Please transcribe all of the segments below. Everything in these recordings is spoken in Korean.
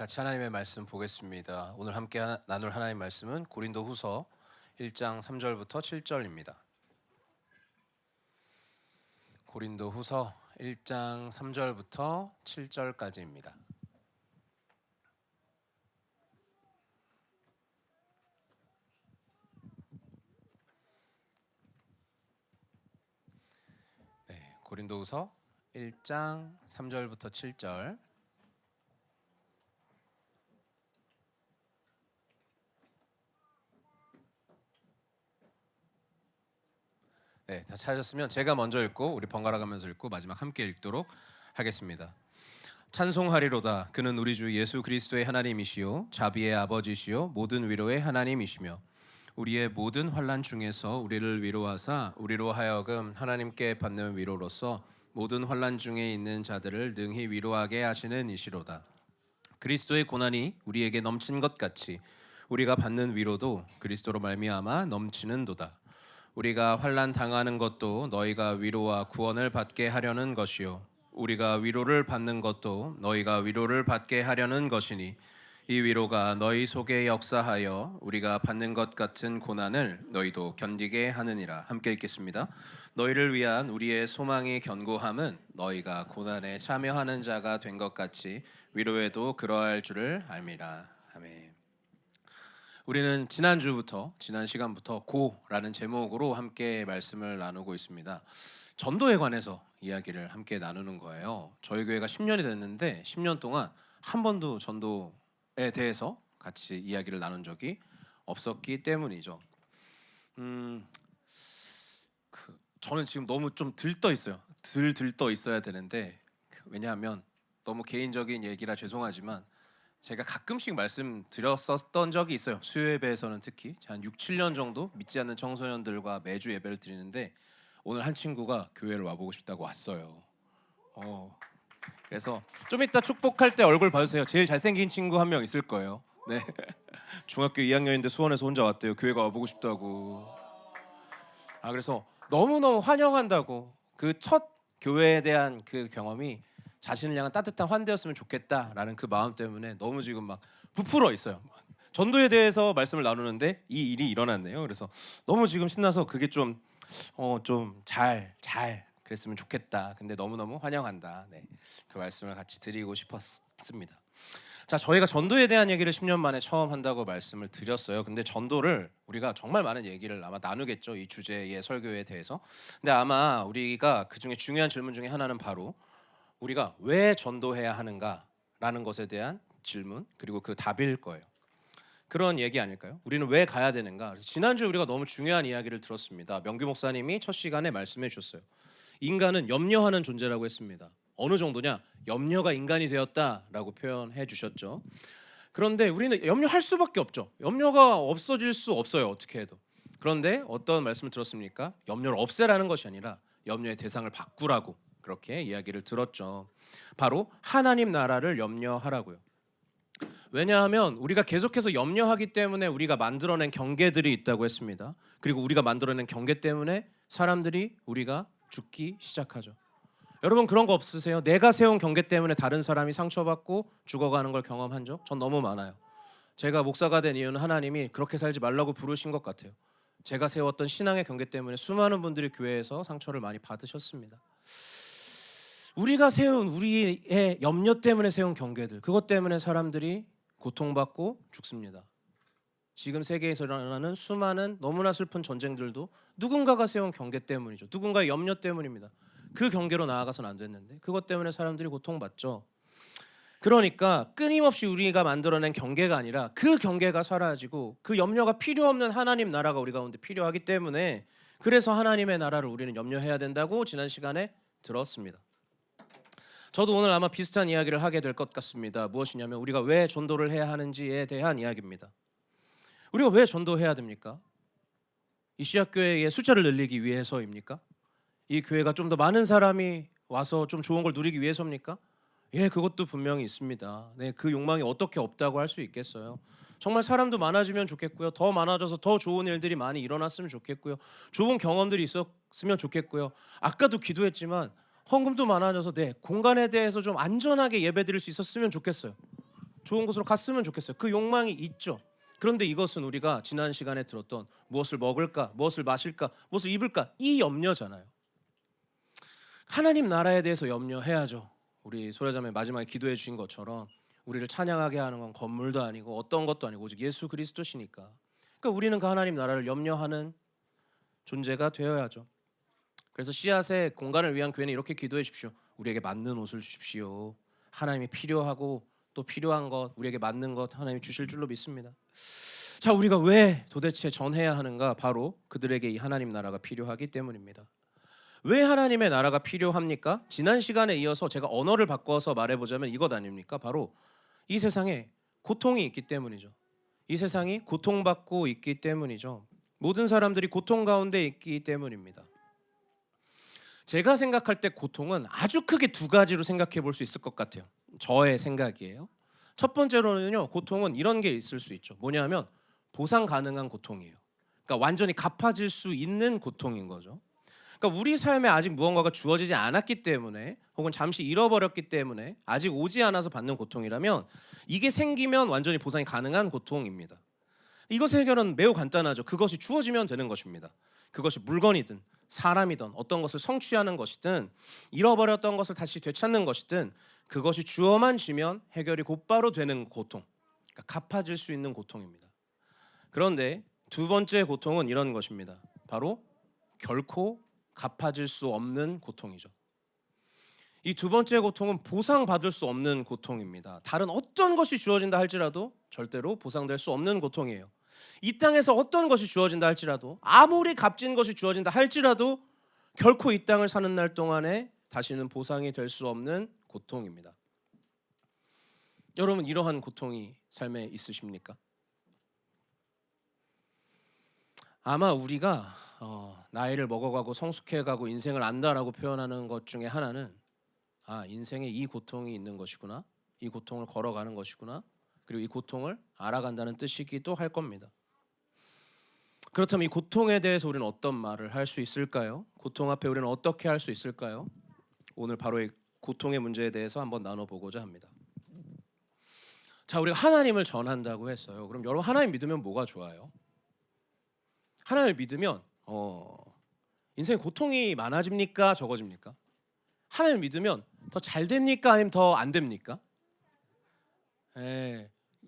같이 하나님의 말씀 보겠습니다. 오늘 함께 나눌 하나님의 말씀은 고린도후서 1장 3절부터 7절입니다. 고린도후서 1장 3절부터 7절까지입니다. 고린도후서 1장 3절부터 7절. 다 찾았으면 제가 먼저 읽고 우리 번갈아 가면서 읽고 마지막 함께 읽도록 하겠습니다. 찬송하리로다. 그는 우리 주 예수 그리스도의 하나님이시요 자비의 아버지시요 모든 위로의 하나님이시며 우리의 모든 환난 중에서 우리를 위로하사 우리로 하여금 하나님께 받는 위로로서 모든 환난 중에 있는 자들을 능히 위로하게 하시는 이시로다. 그리스도의 고난이 우리에게 넘친 것 같이 우리가 받는 위로도 그리스도로 말미암아 넘치는도다. 우리가 환난 당하는 것도 너희가 위로와 구원을 받게 하려는 것이요 우리가 위로를 받는 것도 너희가 위로를 받게 하려는 것이니 이 위로가 너희 속에 역사하여 우리가 받는 것 같은 고난을 너희도 견디게 하느니라. 함께 읽겠습니다. 너희를 위한 우리의 소망이 견고함은 너희가 고난에 참여하는 자가 된 것 같이 위로에도 그러할 줄을 알미라. 아멘. 우리는 지난 시간부터 고라는 제목으로 함께 말씀을 나누고 있습니다. 전도에 관해서 이야기를 함께 나누는 거예요. 저희 교회가 10년이 됐는데 10년 동안 한 번도 전도에 대해서 같이 이야기를 나눈 적이 없었기 때문이죠. 저는 지금 너무 좀 들떠 있어요. 들떠 있어야 되는데 왜냐하면 너무 개인적인 얘기라 죄송하지만 제가 가끔씩 말씀드렸었던 적이 있어요. 수요예배에서는 특히 한 6, 7년 정도 믿지 않는 청소년들과 매주 예배를 드리는데 오늘 한 친구가 교회를 와보고 싶다고 왔어요. 그래서 좀 이따 축복할 때 얼굴 봐주세요. 제일 잘생긴 친구 한 명 있을 거예요. 네. 중학교 2학년인데 수원에서 혼자 왔대요. 교회가 와보고 싶다고. 그래서 너무너무 환영한다고. 그 첫 교회에 대한 그 경험이 자신을 향한 따뜻한 환대였으면 좋겠다라는 그 마음 때문에 너무 지금 막 부풀어 있어요. 전도에 대해서 말씀을 나누는데 이 일이 일어났네요. 그래서 너무 지금 신나서 그게 좀 잘 그랬으면 좋겠다. 근데 너무너무 환영한다. 그 말씀을 같이 드리고 싶었습니다. 자, 저희가 전도에 대한 얘기를 10년 만에 처음 한다고 말씀을 드렸어요. 근데 전도를 우리가 정말 많은 얘기를 아마 나누겠죠. 이 주제의 설교에 대해서. 근데 아마 우리가 그중에 중요한 질문 중에 하나는 바로 우리가 왜 전도해야 하는가라는 것에 대한 질문 그리고 그 답일 거예요. 그런 얘기 아닐까요? 우리는 왜 가야 되는가? 그래서 지난주 우리가 너무 중요한 이야기를 들었습니다. 명규 목사님이 첫 시간에 말씀해 주셨어요. 인간은 염려하는 존재라고 했습니다. 어느 정도냐? 염려가 인간이 되었다라고 표현해 주셨죠. 그런데 우리는 염려할 수밖에 없죠. 염려가 없어질 수 없어요. 어떻게 해도. 그런데 어떤 말씀을 들었습니까? 염려를 없애라는 것이 아니라 염려의 대상을 바꾸라고 그렇게 이야기를 들었죠. 바로 하나님 나라를 염려하라고요. 왜냐하면 우리가 계속해서 염려하기 때문에 우리가 만들어낸 경계들이 있다고 했습니다. 그리고 우리가 만들어낸 경계 때문에 사람들이 우리가 죽기 시작하죠. 여러분 그런 거 없으세요? 내가 세운 경계 때문에 다른 사람이 상처받고 죽어가는 걸 경험한 적? 전 너무 많아요. 제가 목사가 된 이유는 하나님이 그렇게 살지 말라고 부르신 것 같아요. 제가 세웠던 신앙의 경계 때문에 수많은 분들이 교회에서 상처를 많이 받으셨습니다. 우리가 세운 우리의 염려 때문에 세운 경계들, 그것 때문에 사람들이 고통받고 죽습니다. 지금 세계에서 일어나는 수많은 너무나 슬픈 전쟁들도 누군가가 세운 경계 때문이죠. 누군가의 염려 때문입니다. 그 경계로 나아가서는 안 됐는데 그것 때문에 사람들이 고통받죠. 그러니까 끊임없이 우리가 만들어낸 경계가 아니라 그 경계가 사라지고 그 염려가 필요 없는 하나님 나라가 우리 가운데 필요하기 때문에 그래서 하나님의 나라를 우리는 염려해야 된다고 지난 시간에 들었습니다. 저도 오늘 아마 비슷한 이야기를 하게 될 것 같습니다. 무엇이냐면 우리가 왜 전도를 해야 하는지에 대한 이야기입니다. 우리가 왜 전도해야 됩니까? 이 씨앗교회의 숫자를 늘리기 위해서입니까? 이 교회가 좀 더 많은 사람이 와서 좀 좋은 걸 누리기 위해서입니까? 예, 그것도 분명히 있습니다. 그 욕망이 어떻게 없다고 할 수 있겠어요? 정말 사람도 많아지면 좋겠고요. 더 많아져서 더 좋은 일들이 많이 일어났으면 좋겠고요. 좋은 경험들이 있었으면 좋겠고요. 아까도 기도했지만 헌금도 많아져서 공간에 대해서 좀 안전하게 예배드릴 수 있었으면 좋겠어요. 좋은 곳으로 갔으면 좋겠어요. 그 욕망이 있죠. 그런데 이것은 우리가 지난 시간에 들었던 무엇을 먹을까, 무엇을 마실까, 무엇을 입을까 이 염려잖아요. 하나님 나라에 대해서 염려해야죠. 우리 소래자매 마지막에 기도해 주신 것처럼 우리를 찬양하게 하는 건 건물도 아니고 어떤 것도 아니고 오직 예수 그리스도시니까. 그러니까 우리는 그 하나님 나라를 염려하는 존재가 되어야죠. 그래서 씨앗의 공간을 위한 교회는 이렇게 기도해 주십시오. 우리에게 맞는 옷을 주십시오. 하나님이 필요하고 또 필요한 것, 우리에게 맞는 것 하나님이 주실 줄로 믿습니다. 자, 우리가 왜 도대체 전해야 하는가? 바로 그들에게 이 하나님 나라가 필요하기 때문입니다. 왜 하나님의 나라가 필요합니까? 지난 시간에 이어서 제가 언어를 바꿔서 말해보자면 이것 아닙니까? 바로 이 세상에 고통이 있기 때문이죠. 이 세상이 고통받고 있기 때문이죠. 모든 사람들이 고통 가운데 있기 때문입니다. 제가 생각할 때 고통은 아주 크게 두 가지로 생각해 볼 수 있을 것 같아요. 저의 생각이에요. 첫 번째로는요, 고통은 이런 게 있을 수 있죠. 뭐냐면 보상 가능한 고통이에요. 그러니까 완전히 갚아질 수 있는 고통인 거죠. 그러니까 우리 삶에 아직 무언가가 주어지지 않았기 때문에 혹은 잠시 잃어버렸기 때문에 아직 오지 않아서 받는 고통이라면 이게 생기면 완전히 보상이 가능한 고통입니다. 이것의 해결은 매우 간단하죠. 그것이 주어지면 되는 것입니다. 그것이 물건이든 사람이든 어떤 것을 성취하는 것이든 잃어버렸던 것을 다시 되찾는 것이든 그것이 주어만 지면 해결이 곧바로 되는 고통, 그러니까 갚아질 수 있는 고통입니다. 그런데 두 번째 고통은 이런 것입니다. 바로 결코 갚아질 수 없는 고통이죠. 이 두 번째 고통은 보상받을 수 없는 고통입니다. 다른 어떤 것이 주어진다 할지라도 절대로 보상될 수 없는 고통이에요. 이 땅에서 어떤 것이 주어진다 할지라도 아무리 값진 것이 주어진다 할지라도 결코 이 땅을 사는 날 동안에 다시는 보상이 될 수 없는 고통입니다. 여러분 이러한 고통이 삶에 있으십니까? 아마 우리가 나이를 먹어가고 성숙해가고 인생을 안다라고 표현하는 것 중에 하나는 인생에 이 고통이 있는 것이구나, 이 고통을 걸어가는 것이구나, 그리고 이 고통을 알아간다는 뜻이기도 할 겁니다. 그렇다면 이 고통에 대해서 우리는 어떤 말을 할 수 있을까요? 고통 앞에 우리는 어떻게 할 수 있을까요? 오늘 바로 이 고통의 문제에 대해서 한번 나눠보고자 합니다. 자, 우리가 하나님을 전한다고 했어요. 그럼 여러분 하나님 믿으면 뭐가 좋아요? 하나님을 믿으면 인생에 고통이 많아집니까? 적어집니까? 하나님을 믿으면 더 잘 됩니까? 아니면 더 안 됩니까?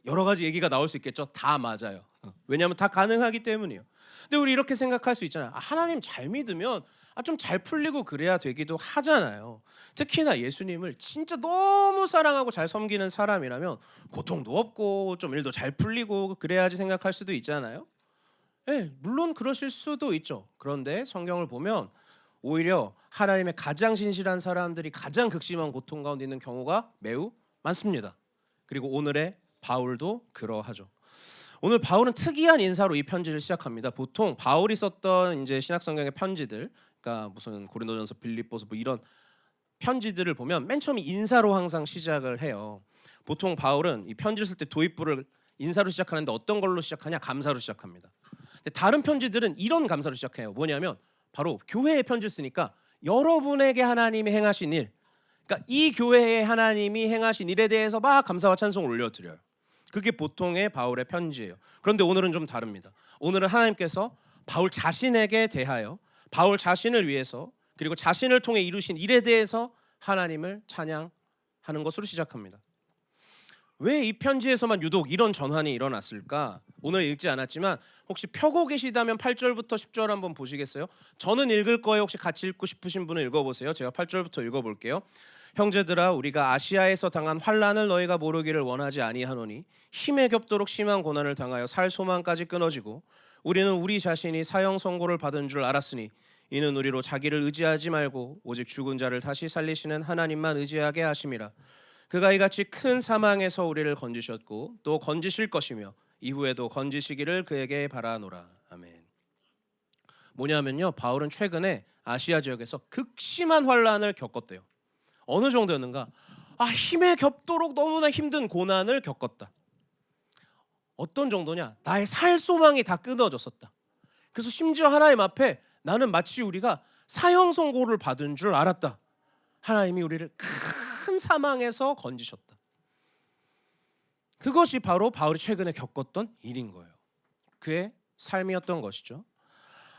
여러 가지 얘기가 나올 수 있겠죠. 다 맞아요. 왜냐하면 다 가능하기 때문이에요. 근데 우리 이렇게 생각할 수 있잖아요. 하나님 잘 믿으면 좀 잘 풀리고 그래야 되기도 하잖아요. 특히나 예수님을 진짜 너무 사랑하고 잘 섬기는 사람이라면 고통도 없고 좀 일도 잘 풀리고 그래야지 생각할 수도 있잖아요. 물론 그러실 수도 있죠. 그런데 성경을 보면 오히려 하나님의 가장 신실한 사람들이 가장 극심한 고통 가운데 있는 경우가 매우 많습니다. 그리고 오늘의 바울도 그러하죠. 오늘 바울은 특이한 인사로 이 편지를 시작합니다. 보통 바울이 썼던 이제 신약 성경의 편지들, 그러니까 무슨 고린도전서, 빌립보서 뭐 이런 편지들을 보면 맨 처음에 인사로 항상 시작을 해요. 보통 바울은 이 편지를 쓸 때 도입부를 인사로 시작하는데 어떤 걸로 시작하냐? 감사로 시작합니다. 근데 다른 편지들은 이런 감사로 시작해요. 뭐냐면 바로 교회의 편지를 쓰니까 여러분에게 하나님이 행하신 일, 그러니까 이 교회에 하나님이 행하신 일에 대해서 막 감사와 찬송을 올려드려요. 그게 보통의 바울의 편지예요. 그런데 오늘은 좀 다릅니다. 오늘은 하나님께서 바울 자신에게 대하여 바울 자신을 위해서 그리고 자신을 통해 이루신 일에 대해서 하나님을 찬양하는 것으로 시작합니다. 왜 이 편지에서만 유독 이런 전환이 일어났을까? 오늘 읽지 않았지만 혹시 펴고 계시다면 8절부터 10절 한번 보시겠어요? 저는 읽을 거예요. 혹시 같이 읽고 싶으신 분은 읽어보세요. 제가 8절부터 읽어볼게요. 형제들아, 우리가 아시아에서 당한 환난을 너희가 모르기를 원하지 아니하노니 힘에 겹도록 심한 고난을 당하여 살 소망까지 끊어지고 우리는 우리 자신이 사형 선고를 받은 줄 알았으니 이는 우리로 자기를 의지하지 말고 오직 죽은 자를 다시 살리시는 하나님만 의지하게 하심이라. 그가 이같이 큰 사망에서 우리를 건지셨고 또 건지실 것이며 이후에도 건지시기를 그에게 바라노라. 아멘. 뭐냐면요, 바울은 최근에 아시아 지역에서 극심한 환난을 겪었대요. 어느 정도였는가? 힘에 겹도록 너무나 힘든 고난을 겪었다. 어떤 정도냐? 나의 살 소망이 다 끊어졌었다. 그래서 심지어 하나님 앞에 나는 마치 우리가 사형 선고를 받은 줄 알았다. 하나님이 우리를 큰 사망에서 건지셨다. 그것이 바로 바울이 최근에 겪었던 일인 거예요. 그의 삶이었던 것이죠.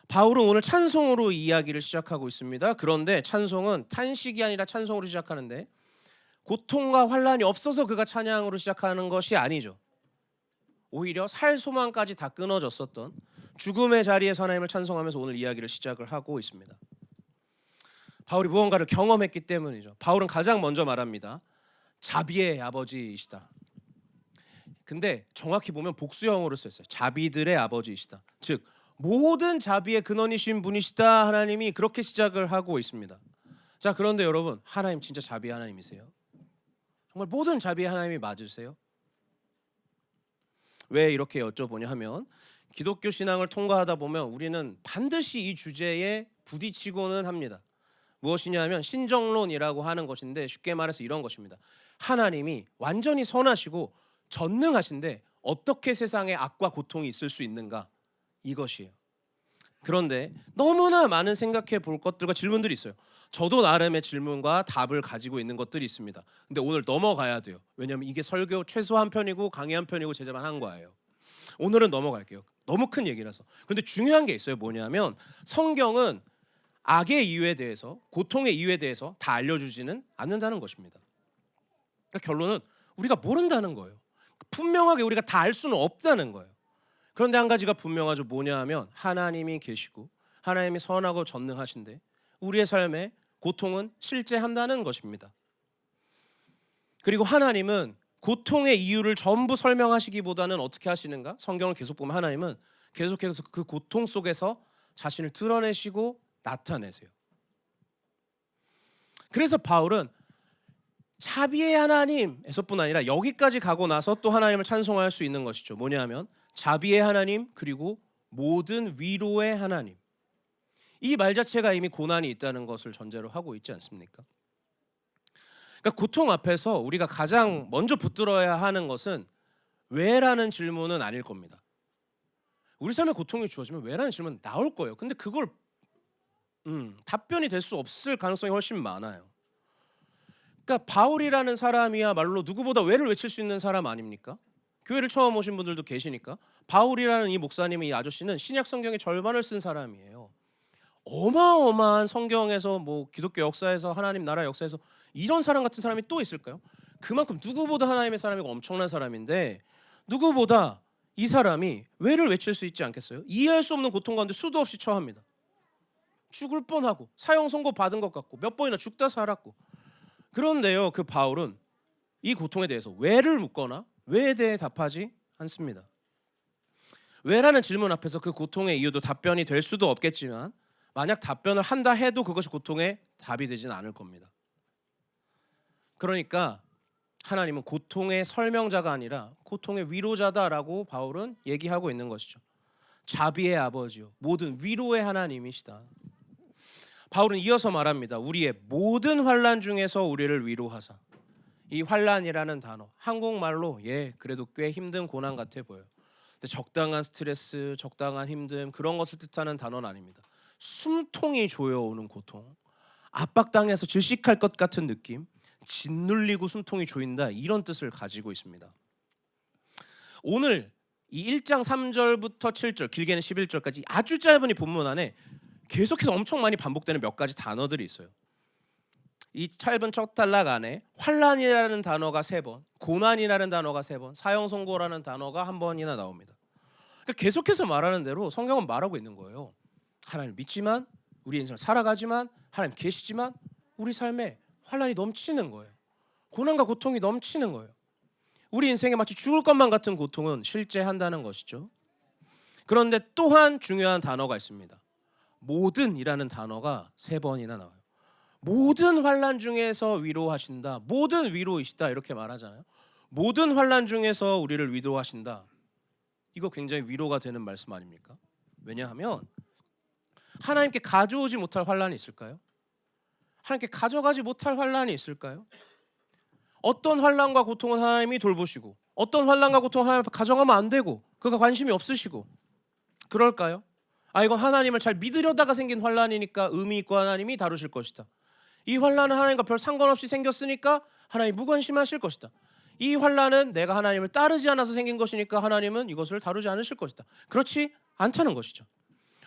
바울은 오늘 찬송으로 이야기를 시작하고 있습니다. 그런데 찬송은 탄식이 아니라 찬송으로 시작하는데 고통과 환란이 없어서 그가 찬양으로 시작하는 것이 아니죠. 오히려 살 소망까지 다 끊어졌었던 죽음의 자리에서 하나님을 찬송하면서 오늘 이야기를 시작을 하고 있습니다. 바울이 무언가를 경험했기 때문이죠. 바울은 가장 먼저 말합니다. 자비의 아버지이시다. 근데 정확히 보면 복수형으로 쓰였어요. 자비들의 아버지이시다. 즉 모든 자비의 근원이신 분이시다. 하나님이 그렇게 시작을 하고 있습니다. 자, 그런데 여러분, 하나님 진짜 자비 하나님이세요? 정말 모든 자비의 하나님이 맞으세요? 왜 이렇게 여쭤보냐 하면 기독교 신앙을 통과하다 보면 우리는 반드시 이 주제에 부딪히고는 합니다. 무엇이냐 하면 신정론이라고 하는 것인데 쉽게 말해서 이런 것입니다. 하나님이 완전히 선하시고 전능하신데 어떻게 세상에 악과 고통이 있을 수 있는가? 이것이에요. 그런데 너무나 많은 생각해 볼 것들과 질문들이 있어요. 저도 나름의 질문과 답을 가지고 있는 것들이 있습니다. 근데 오늘 넘어가야 돼요. 왜냐하면 이게 설교 최소 한 편이고 강의 한 편이고 제자만 한 거예요. 오늘은 넘어갈게요. 너무 큰 얘기라서. 그런데 중요한 게 있어요. 뭐냐면 성경은 악의 이유에 대해서, 고통의 이유에 대해서 다 알려주지는 않는다는 것입니다. 그러니까 결론은 우리가 모른다는 거예요. 분명하게 우리가 다 알 수는 없다는 거예요. 그런데 한 가지가 분명하죠. 뭐냐 하면 하나님이 계시고 하나님이 선하고 전능하신데 우리의 삶에 고통은 실제한다는 것입니다. 그리고 하나님은 고통의 이유를 전부 설명하시기보다는 어떻게 하시는가? 성경을 계속 보면 하나님은 계속해서 그 고통 속에서 자신을 드러내시고 나타내세요. 그래서 바울은 자비의 하나님에서뿐 아니라 여기까지 가고 나서 또 하나님을 찬송할 수 있는 것이죠. 뭐냐 하면 자비의 하나님 그리고 모든 위로의 하나님. 이 말 자체가 이미 고난이 있다는 것을 전제로 하고 있지 않습니까? 그러니까 고통 앞에서 우리가 가장 먼저 붙들어야 하는 것은 왜라는 질문은 아닐 겁니다. 우리 삶에 고통이 주어지면 왜라는 질문 나올 거예요. 근데 그걸 답변이 될 수 없을 가능성이 훨씬 많아요. 그러니까 바울이라는 사람이야말로 누구보다 왜를 외칠 수 있는 사람 아닙니까? 교회를 처음 오신 분들도 계시니까. 바울이라는 이 목사님은, 이 아저씨는 신약 성경의 절반을 쓴 사람이에요. 어마어마한 성경에서 뭐 기독교 역사에서 하나님 나라 역사에서 이런 사람 같은 사람이 또 있을까요? 그만큼 누구보다 하나님의 사람이고 엄청난 사람인데 누구보다 이 사람이 왜를 외칠 수 있지 않겠어요? 이해할 수 없는 고통 가운데 수도 없이 처합니다. 죽을 뻔하고 사형 선고 받은 것 같고 몇 번이나 죽다 살았고. 그런데요, 그 바울은 이 고통에 대해서 왜를 묻거나 왜에 대해 답하지 않습니다. 왜라는 질문 앞에서 그 고통의 이유도 답변이 될 수도 없겠지만 만약 답변을 한다 해도 그것이 고통의 답이 되지는 않을 겁니다. 그러니까 하나님은 고통의 설명자가 아니라 고통의 위로자다라고 바울은 얘기하고 있는 것이죠. 자비의 아버지요 모든 위로의 하나님이시다. 바울은 이어서 말합니다. 우리의 모든 환난 중에서 우리를 위로하사. 이 환난이라는 단어 한국말로 그래도 꽤 힘든 고난 같아 보여요. 근데 적당한 스트레스, 적당한 힘듦 그런 것을 뜻하는 단어는 아닙니다. 숨통이 조여오는 고통, 압박당해서 질식할 것 같은 느낌, 짓눌리고 숨통이 조인다 이런 뜻을 가지고 있습니다. 오늘 이 1장 3절부터 7절 길게는 11절까지 아주 짧은 이 본문 안에 계속해서 엄청 많이 반복되는 몇 가지 단어들이 있어요. 이 짧은 첫 단락 안에 환난이라는 단어가 3번, 고난이라는 단어가 3번, 사형 선고라는 단어가 1번이나 나옵니다. 그러니까 계속해서 말하는 대로 성경은 말하고 있는 거예요. 하나님 믿지만 우리 인생을 살아가지만 하나님 계시지만 우리 삶에 환난이 넘치는 거예요. 고난과 고통이 넘치는 거예요. 우리 인생에 마치 죽을 것만 같은 고통은 실제한다는 것이죠. 그런데 또한 중요한 단어가 있습니다. 모든이라는 단어가 3번이나 나와요. 모든 환난 중에서 위로하신다. 모든 위로이시다 이렇게 말하잖아요. 모든 환난 중에서 우리를 위로하신다. 이거 굉장히 위로가 되는 말씀 아닙니까? 왜냐하면 하나님께 가져오지 못할 환난이 있을까요? 하나님께 가져가지 못할 환난이 있을까요? 어떤 환난과 고통은 하나님이 돌보시고 어떤 환난과 고통은 하나님 앞에 가져가면 안 되고 그가 관심이 없으시고 그럴까요? 이건 하나님을 잘 믿으려다가 생긴 환난이니까 의미 있고 하나님이 다루실 것이다. 이 환난은 하나님과 별 상관없이 생겼으니까 하나님이 무관심하실 것이다. 이 환난은 내가 하나님을 따르지 않아서 생긴 것이니까 하나님은 이것을 다루지 않으실 것이다. 그렇지 않다는 것이죠.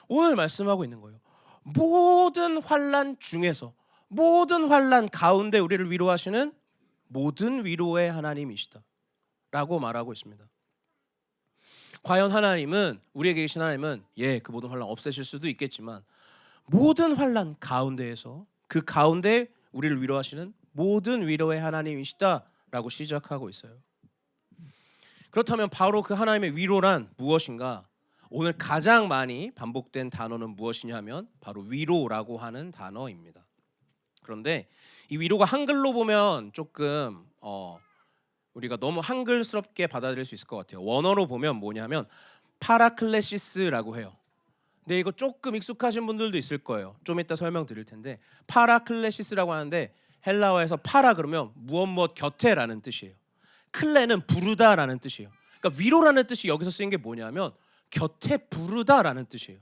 오늘 말씀하고 있는 거예요. 모든 환난 중에서, 모든 환난 가운데 우리를 위로하시는 모든 위로의 하나님이시다 라고 말하고 있습니다. 과연 하나님은, 우리에게 계신 하나님은 그 모든 환난 없애실 수도 있겠지만 모든 환난 가운데에서 그 가운데 우리를 위로하시는 모든 위로의 하나님이시다 라고 시작하고 있어요. 그렇다면 바로 그 하나님의 위로란 무엇인가? 오늘 가장 많이 반복된 단어는 무엇이냐 하면 바로 위로라고 하는 단어입니다. 그런데 이 위로가 한글로 보면 조금 우리가 너무 한글스럽게 받아들일 수 있을 것 같아요. 원어로 보면 뭐냐면 파라클레시스라고 해요. 근데 이거 조금 익숙하신 분들도 있을 거예요. 좀 이따 설명드릴 텐데 파라클레시스라고 하는데 헬라어에서 파라 그러면 무엇 곁에라는 뜻이에요. 클레는 부르다라는 뜻이에요. 그러니까 위로라는 뜻이 여기서 쓰인 게 뭐냐면 곁에 부르다라는 뜻이에요.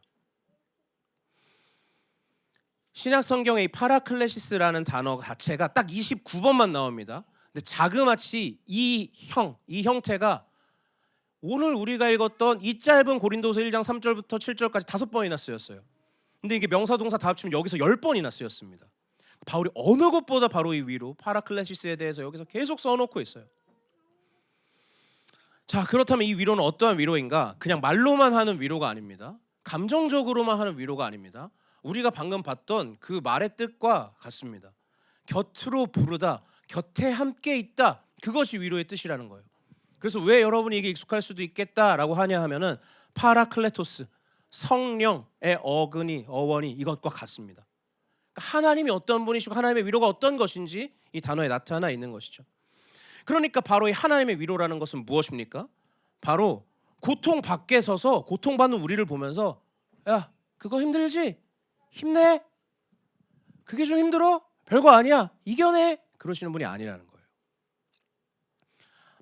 신약 성경에 이 파라클레시스라는 단어 자체가 딱 29번만 나옵니다. 근데 자그마치 이 형태가 오늘 우리가 읽었던 이 짧은 고린도서 1장 3절부터 7절까지 5번이나 쓰였어요. 근데 이게 명사 동사 다 합치면 여기서 10번이나 쓰였습니다. 바울이 어느 것보다 바로 이 위로 파라클레시스에 대해서 여기서 계속 써놓고 있어요. 자, 그렇다면 이 위로는 어떠한 위로인가? 그냥 말로만 하는 위로가 아닙니다. 감정적으로만 하는 위로가 아닙니다. 우리가 방금 봤던 그 말의 뜻과 같습니다. 곁으로 부르다, 곁에 함께 있다, 그것이 위로의 뜻이라는 거예요. 그래서 왜 여러분이 이게 익숙할 수도 있겠다라고 하냐 하면은 파라클레토스, 성령의 어원이 이것과 같습니다. 그러니까 하나님이 어떤 분이시고 하나님의 위로가 어떤 것인지 이 단어에 나타나 있는 것이죠. 그러니까 바로 이 하나님의 위로라는 것은 무엇입니까? 바로 고통 밖에 서서 고통받는 우리를 보면서 야, 그거 힘들지? 힘내. 그게 좀 힘들어? 별거 아니야. 이겨내. 그러시는 분이 아니라는 거예요.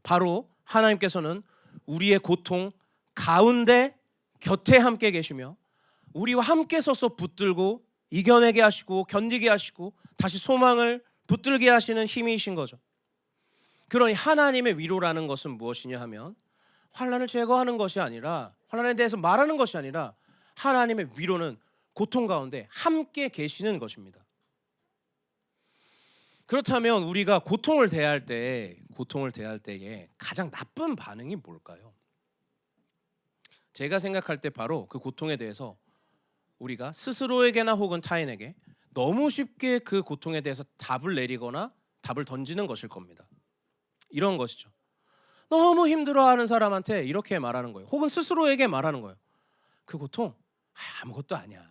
바로 하나님께서는 우리의 고통 가운데 곁에 함께 계시며 우리와 함께 서서 붙들고 이겨내게 하시고 견디게 하시고 다시 소망을 붙들게 하시는 힘이신 거죠. 그러니 하나님의 위로라는 것은 무엇이냐 하면 환난을 제거하는 것이 아니라, 환난에 대해서 말하는 것이 아니라 하나님의 위로는 고통 가운데 함께 계시는 것입니다. 그렇다면 우리가 고통을 대할 때에 가장 나쁜 반응이 뭘까요? 제가 생각할 때 바로 그 고통에 대해서 우리가 스스로에게나 혹은 타인에게 너무 쉽게 그 고통에 대해서 답을 내리거나 답을 던지는 것일 겁니다. 이런 것이죠. 너무 힘들어하는 사람한테 이렇게 말하는 거예요. 혹은 스스로에게 말하는 거예요. 그 고통 아무것도 아니야.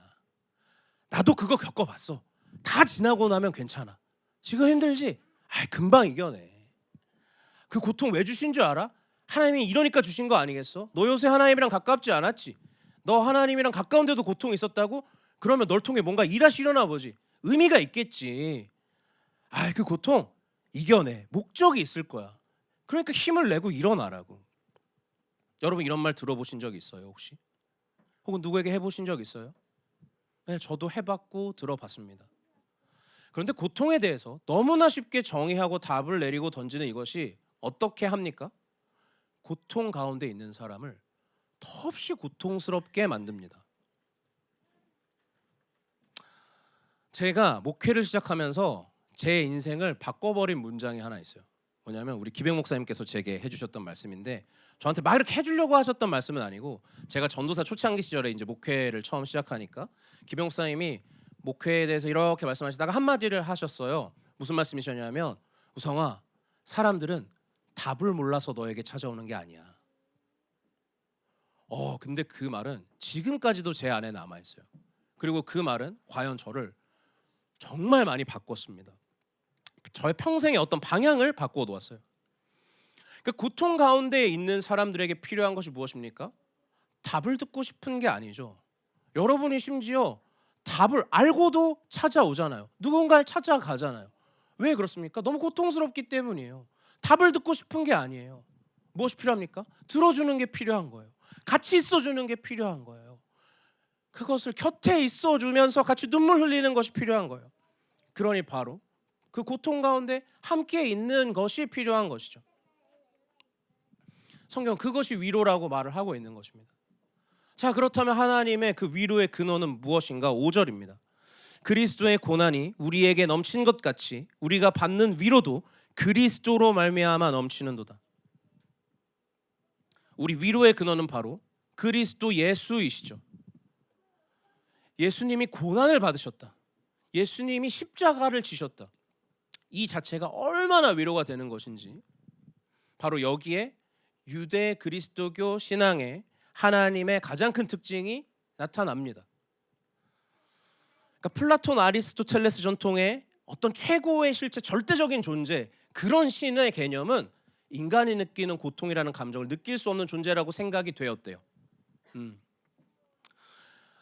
나도 그거 겪어봤어. 다 지나고 나면 괜찮아. 지금 힘들지? 금방 이겨내. 그 고통 왜 주신 줄 알아? 하나님이 이러니까 주신 거 아니겠어? 너 요새 하나님이랑 가깝지 않았지? 너 하나님이랑 가까운데도 고통이 있었다고? 그러면 널 통해 뭔가 일하시려나 보지. 의미가 있겠지. 그 고통 이겨내. 목적이 있을 거야. 그러니까 힘을 내고 일어나라고. 여러분 이런 말 들어보신 적 있어요 혹시? 혹은 누구에게 해보신 적 있어요? 네, 저도 해봤고 들어봤습니다. 그런데 고통에 대해서 너무나 쉽게 정의하고 답을 내리고 던지는 이것이 어떻게 합니까? 고통 가운데 있는 사람을 더없이 고통스럽게 만듭니다. 제가 목회를 시작하면서 제 인생을 바꿔버린 문장이 하나 있어요. 뭐냐면 우리 기백 목사님께서 제게 해주셨던 말씀인데, 저한테 막 이렇게 해주려고 하셨던 말씀은 아니고, 제가 전도사 초창기 시절에 이제 목회를 처음 시작하니까 기백 목사님이 목회에 대해서 이렇게 말씀하시다가 한마디를 하셨어요. 무슨 말씀이셨냐면, 우성아, 사람들은 답을 몰라서 너에게 찾아오는 게 아니야. 근데 그 말은 지금까지도 제 안에 남아 있어요. 그리고 그 말은 과연 저를 정말 많이 바꿨습니다. 저의 평생의 어떤 방향을 바꾸어 놓았어요. 그 고통 가운데 있는 사람들에게 필요한 것이 무엇입니까? 답을 듣고 싶은 게 아니죠. 여러분이 심지어 답을 알고도 찾아오잖아요. 누군가를 찾아가잖아요. 왜 그렇습니까? 너무 고통스럽기 때문이에요. 답을 듣고 싶은 게 아니에요. 무엇이 필요합니까? 들어주는 게 필요한 거예요. 같이 있어주는 게 필요한 거예요. 그것을 곁에 있어주면서 같이 눈물 흘리는 것이 필요한 거예요. 그러니 바로 그 고통 가운데 함께 있는 것이 필요한 것이죠. 성경은 그것이 위로라고 말을 하고 있는 것입니다. 자, 그렇다면 하나님의 그 위로의 근원은 무엇인가? 5절입니다. 그리스도의 고난이 우리에게 넘친 것 같이 우리가 받는 위로도 그리스도로 말미암아 넘치는도다. 우리 위로의 근원은 바로 그리스도 예수이시죠. 예수님이 고난을 받으셨다. 예수님이 십자가를 지셨다. 이 자체가 얼마나 위로가 되는 것인지 바로 여기에 유대 그리스도교 신앙의 하나님의 가장 큰 특징이 나타납니다. 그러니까 플라톤 아리스토텔레스 전통의 어떤 최고의 실체, 절대적인 존재, 그런 신의 개념은 인간이 느끼는 고통이라는 감정을 느낄 수 없는 존재라고 생각이 되었대요.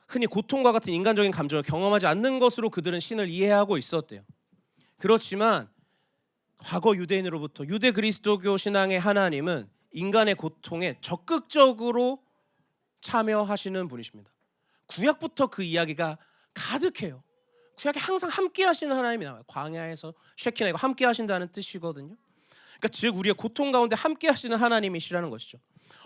흔히 고통과 같은 인간적인 감정을 경험하지 않는 것으로 그들은 신을 이해하고 있었대요. 그렇지만 과거 유대인으로부터 유대 그리스도교 신앙의 하나님은 인간의 고통에 적극적으로 참여하시는 분이십니다. 구약부터 그 이야기가 가득해요. 구약에 항상 함께 하시는 하나님이 나와요. 광야에서 쉐키나 이거 함께 하신다는 뜻이거든요. 그러니까 즉 우리의 고통 가운데 함께 하시는 하나님이시라는 것이죠.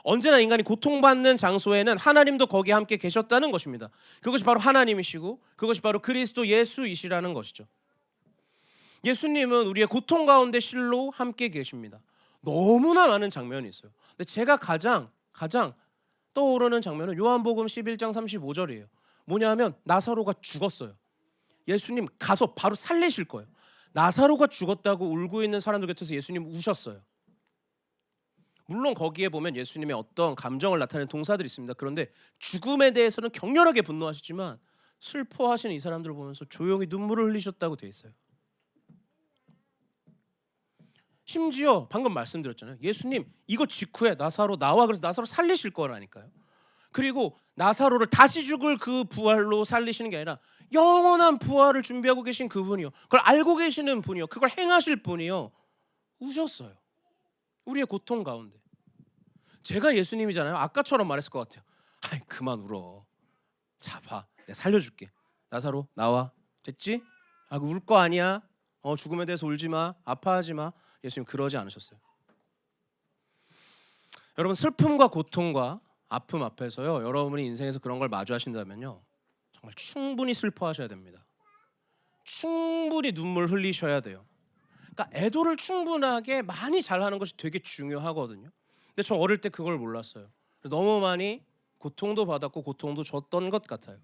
언제나 인간이 고통받는 장소에는 하나님도 거기에 함께 계셨다는 것입니다. 그것이 바로 하나님이시고 그것이 바로 그리스도 예수이시라는 것이죠. 예수님은 우리의 고통 가운데 실로 함께 계십니다. 너무나 많은 장면이 있어요. 근데 제가 가장 떠오르는 장면은 요한복음 11장 35절이에요. 뭐냐면 나사로가 죽었어요. 예수님 가서 바로 살리실 거예요. 나사로가 죽었다고 울고 있는 사람들 곁에서 예수님 우셨어요. 물론 거기에 보면 예수님의 어떤 감정을 나타내는 동사들이 있습니다. 그런데 죽음에 대해서는 격렬하게 분노하시지만 슬퍼하시는 이 사람들을 보면서 조용히 눈물을 흘리셨다고 되어 있어요. 심지어 방금 말씀드렸잖아요. 예수님 이거 직후에 나사로 나와, 그래서 나사로 살리실 거라니까요. 그리고 나사로를 다시 죽을 그 부활로 살리시는 게 아니라 영원한 부활을 준비하고 계신 그분이요, 그걸 알고 계시는 분이요, 그걸 행하실 분이요, 우셨어요. 우리의 고통 가운데. 제가 예수님이잖아요. 아까처럼 말했을 것 같아요. 아이 그만 울어. 자 봐, 내가 살려줄게. 나사로 나와. 됐지? 아 울 거 아니야. 죽음에 대해서 울지 마. 아파하지 마. 예수님 그러지 않으셨어요. 여러분 슬픔과 고통과 아픔 앞에서요, 여러분이 인생에서 그런 걸 마주하신다면요, 정말 충분히 슬퍼하셔야 됩니다. 충분히 눈물 흘리셔야 돼요. 그러니까 애도를 충분하게 많이 잘하는 것이 되게 중요하거든요. 근데 저 어릴 때 그걸 몰랐어요. 너무 많이 고통도 받았고 고통도 줬던 것 같아요.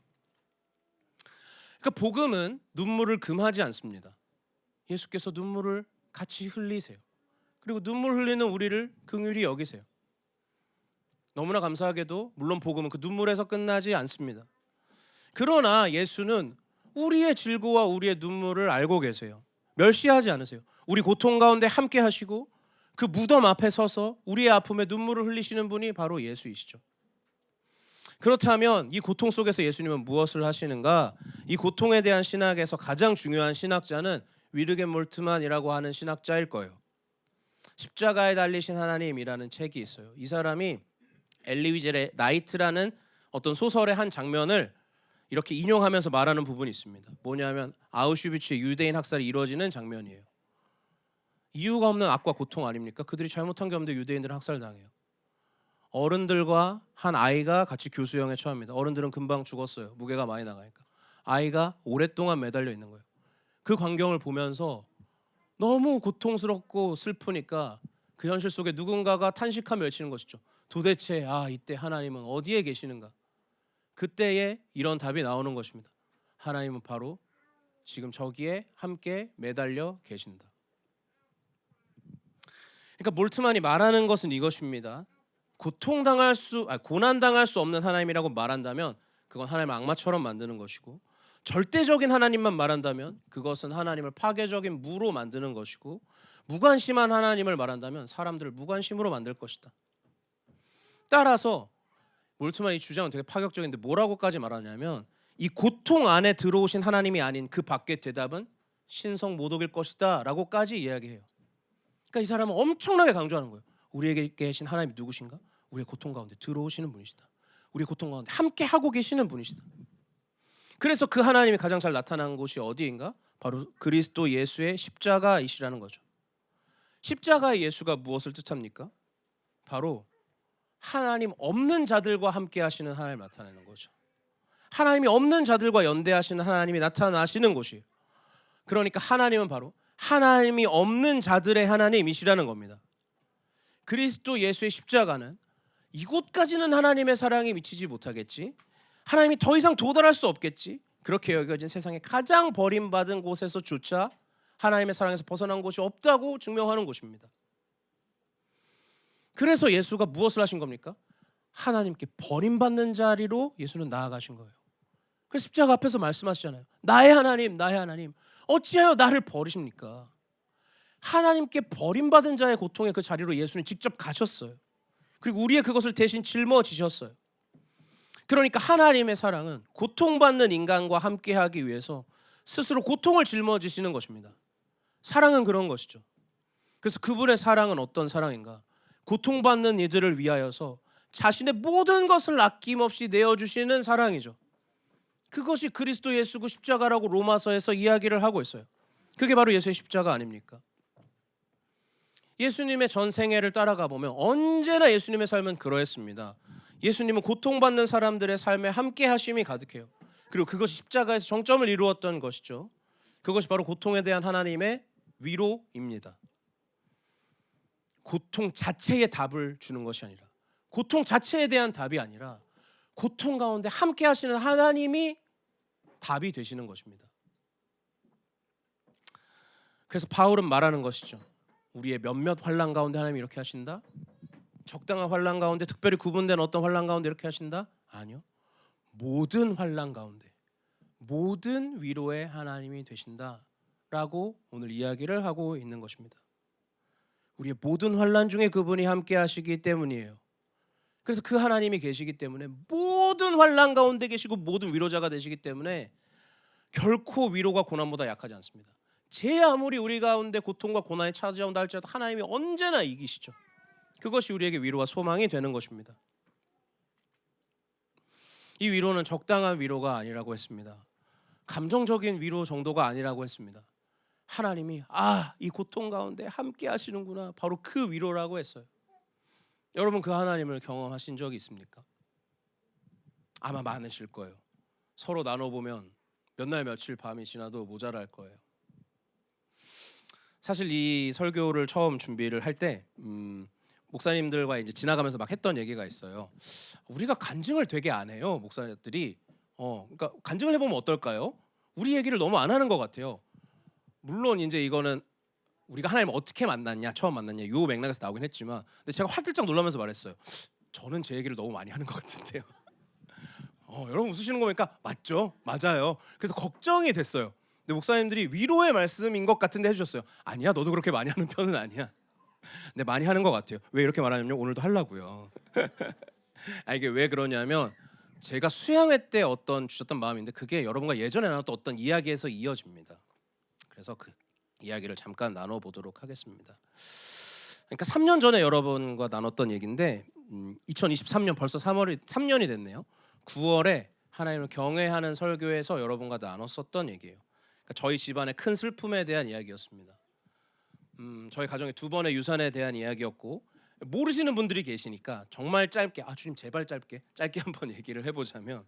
그러니까 복음은 눈물을 금하지 않습니다. 예수께서 눈물을 같이 흘리세요. 그리고 눈물 흘리는 우리를 긍휼히 여기세요. 너무나 감사하게도 물론 복음은 그 눈물에서 끝나지 않습니다. 그러나 예수는 우리의 질고와 우리의 눈물을 알고 계세요. 멸시하지 않으세요. 우리 고통 가운데 함께 하시고 그 무덤 앞에 서서 우리의 아픔에 눈물을 흘리시는 분이 바로 예수이시죠. 그렇다면 이 고통 속에서 예수님은 무엇을 하시는가? 이 고통에 대한 신학에서 가장 중요한 신학자는 위르겐 몰트만이라고 하는 신학자일 거예요. 십자가에 달리신 하나님이라는 책이 있어요. 이 사람이 엘리 위젤의 나이트라는 어떤 소설의 한 장면을 이렇게 인용하면서 말하는 부분이 있습니다. 뭐냐면 아우슈비츠의 유대인 학살이 이루어지는 장면이에요. 이유가 없는 악과 고통 아닙니까? 그들이 잘못한 게 없는데 유대인들은 학살당해요. 어른들과 한 아이가 같이 교수형에 처합니다. 어른들은 금방 죽었어요. 무게가 많이 나가니까. 아이가 오랫동안 매달려 있는 거예요. 그 광경을 보면서 너무 고통스럽고 슬프니까 그 현실 속에 누군가가 탄식하며 외치는 것이죠. 도대체 이때 하나님은 어디에 계시는가? 그때에 이런 답이 나오는 것입니다. 하나님은 바로 지금 저기에 함께 매달려 계신다. 그러니까 몰트만이 말하는 것은 이것입니다. 고난당할 수 없는 하나님이라고 말한다면 그건 하나님을 악마처럼 만드는 것이고, 절대적인 하나님만 말한다면 그것은 하나님을 파괴적인 무로 만드는 것이고, 무관심한 하나님을 말한다면 사람들을 무관심으로 만들 것이다. 따라서 몰트만이 주장은 되게 파격적인데 뭐라고까지 말하냐면 이 고통 안에 들어오신 하나님이 아닌 그 밖의 대답은 신성 모독일 것이다 라고까지 이야기해요. 그러니까 이 사람은 엄청나게 강조하는 거예요. 우리에게 계신 하나님이 누구신가? 우리의 고통 가운데 들어오시는 분이시다. 우리의 고통 가운데 함께 하고 계시는 분이시다. 그래서 그 하나님이 가장 잘 나타난 곳이 어디인가? 바로 그리스도 예수의 십자가이시라는 거죠. 십자가의 예수가 무엇을 뜻합니까? 바로 하나님 없는 자들과 함께 하시는 하나님을 나타내는 거죠. 하나님이 없는 자들과 연대하시는 하나님이 나타나시는 곳이에요. 그러니까 하나님은 바로 하나님이 없는 자들의 하나님이시라는 겁니다. 그리스도 예수의 십자가는 이곳까지는 하나님의 사랑이 미치지 못하겠지, 하나님이 더 이상 도달할 수 없겠지, 그렇게 여겨진 세상의 가장 버림받은 곳에서조차 하나님의 사랑에서 벗어난 곳이 없다고 증명하는 곳입니다. 그래서 예수가 무엇을 하신 겁니까? 하나님께 버림받는 자리로 예수는 나아가신 거예요. 그래서 십자가 앞에서 말씀하시잖아요. 나의 하나님, 나의 하나님, 어찌하여 나를 버리십니까? 하나님께 버림받은 자의 고통의 그 자리로 예수는 직접 가셨어요. 그리고 우리의 그것을 대신 짊어지셨어요. 그러니까 하나님의 사랑은 고통받는 인간과 함께하기 위해서 스스로 고통을 짊어지시는 것입니다. 사랑은 그런 것이죠. 그래서 그분의 사랑은 어떤 사랑인가? 고통받는 이들을 위하여서 자신의 모든 것을 아낌없이 내어주시는 사랑이죠. 그것이 그리스도 예수고 십자가라고 로마서에서 이야기를 하고 있어요. 그게 바로 예수의 십자가 아닙니까? 예수님의 전 생애를 따라가 보면 언제나 예수님의 삶은 그러했습니다. 예수님은 고통받는 사람들의 삶에 함께 하심이 가득해요. 그리고 그것이 십자가에서 정점을 이루었던 것이죠. 그것이 바로 고통에 대한 하나님의 위로입니다. 고통 자체의 답을 주는 것이 아니라, 고통 자체에 대한 답이 아니라 고통 가운데 함께 하시는 하나님이 답이 되시는 것입니다. 그래서 바울은 말하는 것이죠. 우리의 몇몇 환난 가운데 하나님이 이렇게 하신다? 적당한 환난 가운데, 특별히 구분된 어떤 환난 가운데 이렇게 하신다? 아니요. 모든 환난 가운데, 모든 위로의 하나님이 되신다라고 오늘 이야기를 하고 있는 것입니다. 우리의 모든 환난 중에 그분이 함께 하시기 때문이에요. 그래서 그 하나님이 계시기 때문에 모든 환난 가운데 계시고 모든 위로자가 되시기 때문에 결코 위로가 고난보다 약하지 않습니다. 제 아무리 우리 가운데 고통과 고난이 찾아온다 할지라도 하나님이 언제나 이기시죠. 그것이 우리에게 위로와 소망이 되는 것입니다. 이 위로는 적당한 위로가 아니라고 했습니다. 감정적인 위로 정도가 아니라고 했습니다. 하나님이 이 고통 가운데 함께 하시는구나, 바로 그 위로라고 했어요. 여러분, 그 하나님을 경험하신 적이 있습니까? 아마 많으실 거예요. 서로 나눠보면 몇 날 며칠 밤이 지나도 모자랄 거예요. 사실 이 설교를 처음 준비를 할 때 목사님들과 이제 지나가면서 막 했던 얘기가 있어요. 우리가 간증을 되게 안 해요, 목사님들이. 그러니까 간증을 해보면 어떨까요? 우리 얘기를 너무 안 하는 것 같아요. 물론 이제 이거는 우리가 하나님을 어떻게 만났냐, 처음 만났냐, 요 맥락에서 나오긴 했지만, 근데 제가 화들짝 놀라면서 말했어요. 저는 제 얘기를 너무 많이 하는 것 같은데요. 여러분 웃으시는 거 보니까 맞죠? 맞아요. 그래서 걱정이 됐어요. 근데 목사님들이 위로의 말씀인 것 같은데 해주셨어요. 아니야, 너도 그렇게 많이 하는 편은 아니야. 근데 많이 하는 것 같아요. 왜 이렇게 말하냐면 오늘도 하려고요. 이게 왜 그러냐면 제가 수양회 때 주셨던 마음인데 그게 여러분과 예전에 나눴던 어떤 이야기에서 이어집니다. 그래서 그 이야기를 잠깐 나눠보도록 하겠습니다. 그러니까 3년 전에 여러분과 나눴던 얘기인데 2023년 벌써 3년이 됐네요. 9월에 하나님을 경외하는 설교에서 여러분과 나눴었던 얘기예요. 그러니까 저희 집안의 큰 슬픔에 대한 이야기였습니다. 저희 가정의 2번의 유산에 대한 이야기였고, 모르시는 분들이 계시니까 정말 짧게, 주님 제발 짧게 한번 얘기를 해보자면,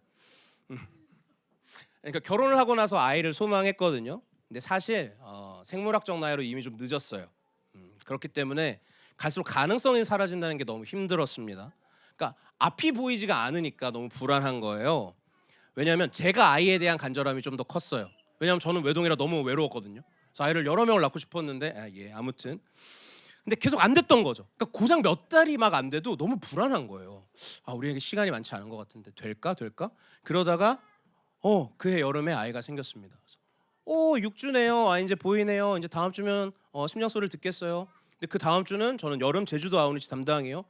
그러니까 결혼을 하고 나서 아이를 소망했거든요. 근데 사실 생물학적 나이로 이미 좀 늦었어요. 그렇기 때문에 갈수록 가능성이 사라진다는 게 너무 힘들었습니다. 그러니까 앞이 보이지가 않으니까 너무 불안한 거예요. 왜냐하면 제가 아이에 대한 간절함이 좀 더 컸어요. 왜냐하면 저는 외동이라 너무 외로웠거든요. 그래서 아이를 여러 명을 낳고 싶었는데 아무튼 근데 계속 안 됐던 거죠. 그러니까 고작 몇 달이 막 안 돼도 너무 불안한 거예요. 우리에게 시간이 많지 않은 것 같은데 될까? 그러다가 그해 여름에 아이가 생겼습니다. 그래서 6주네요. 이제 보이네요. 이제 다음 주면 심장 소리를 듣겠어요. 근데 그 다음 주는 저는 여름 제주도 아우니치 담당이에요.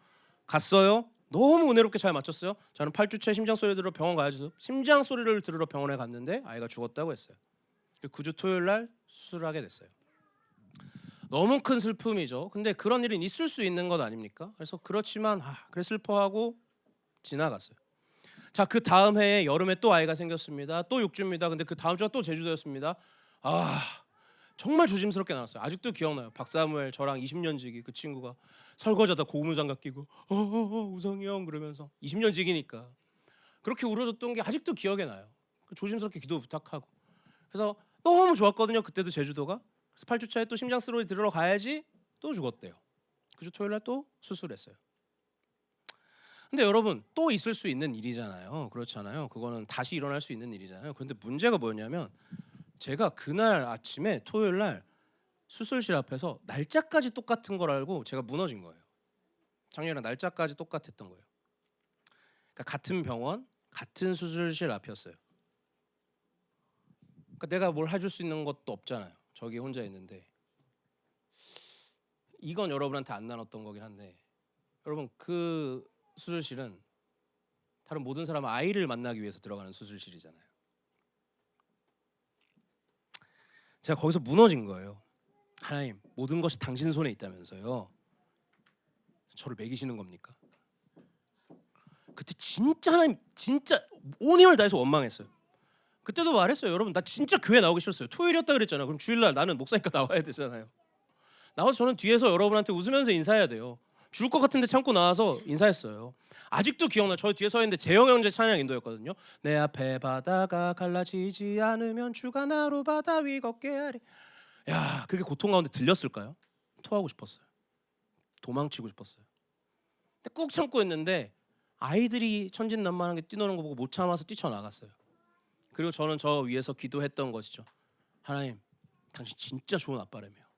갔어요. 너무 은혜롭게 잘 맞췄어요. 저는 8주째 심장 소리 들으러 병원 가야죠. 심장 소리를 들으러 병원에 갔는데 아이가 죽었다고 했어요. 9주 토요일 날 수술하게 됐어요. 너무 큰 슬픔이죠. 근데 그런 일은 있을 수 있는 것 아닙니까? 그래서 그렇지만 그래 슬퍼하고 지나갔어요. 자, 그 다음 해에 여름에 또 아이가 생겼습니다. 또 6주입니다. 근데 그 다음 주가 또 제주도였습니다. 정말 조심스럽게 나눴어요. 아직도 기억나요. 박사무엘 저랑 20년 지기 그 친구가 설거지하다 고무장갑 끼고 우성이 형 그러면서 20년 지기니까 그렇게 울어줬던 게 아직도 기억에 나요. 조심스럽게 기도 부탁하고 그래서 너무 좋았거든요. 그때도 제주도가. 그래서 8주차에 또 심장 스로리 들으러 가야지 또 죽었대요. 그주 토요일 날 또 수술했어요. 근데 여러분 또 있을 수 있는 일이잖아요. 그렇잖아요. 그거는 다시 일어날 수 있는 일이잖아요. 그런데 문제가 뭐였냐면 제가 그날 아침에 토요일 날 수술실 앞에서 날짜까지 똑같은 걸 알고 제가 무너진 거예요. 작년에 날짜까지 똑같았던 거예요. 그러니까 같은 병원, 같은 수술실 앞이었어요. 그러니까 내가 뭘 해줄 수 있는 것도 없잖아요. 저기 혼자 있는데 이건 여러분한테 안 나눴던 거긴 한데 여러분 그 수술실은 다른 모든 사람은 아이를 만나기 위해서 들어가는 수술실이잖아요. 제가 거기서 무너진 거예요. 하나님 모든 것이 당신 손에 있다면서요. 저를 먹이시는 겁니까? 그때 진짜 하나님 진짜 온 힘을 다해서 원망했어요. 그때도 말했어요. 여러분 나 진짜 교회 나오기 싫었어요. 토요일이었다 그랬잖아요. 그럼 주일날 나는 목사니까 나와야 되잖아요. 나와서 저는 뒤에서 여러분한테 웃으면서 인사해야 돼요. 죽을 것 같은데 참고 나와서 인사했어요. 아직도 기억나. 저 뒤에 서 있는데 재영 형제 찬양 인도였거든요. 내 앞에 바다가 갈라지지 않으면 주가 나로 바다 위 걷게 하리. 야 그게 고통 가운데 들렸을까요? 토하고 싶었어요. 도망치고 싶었어요. 근데 꾹 참고 있는데 아이들이 천진난만하게 뛰노는 거 보고 못 참아서 뛰쳐나갔어요. 그리고 저는 저 위에서 기도했던 것이죠. 하나님 당신 진짜 좋은 아빠라며요.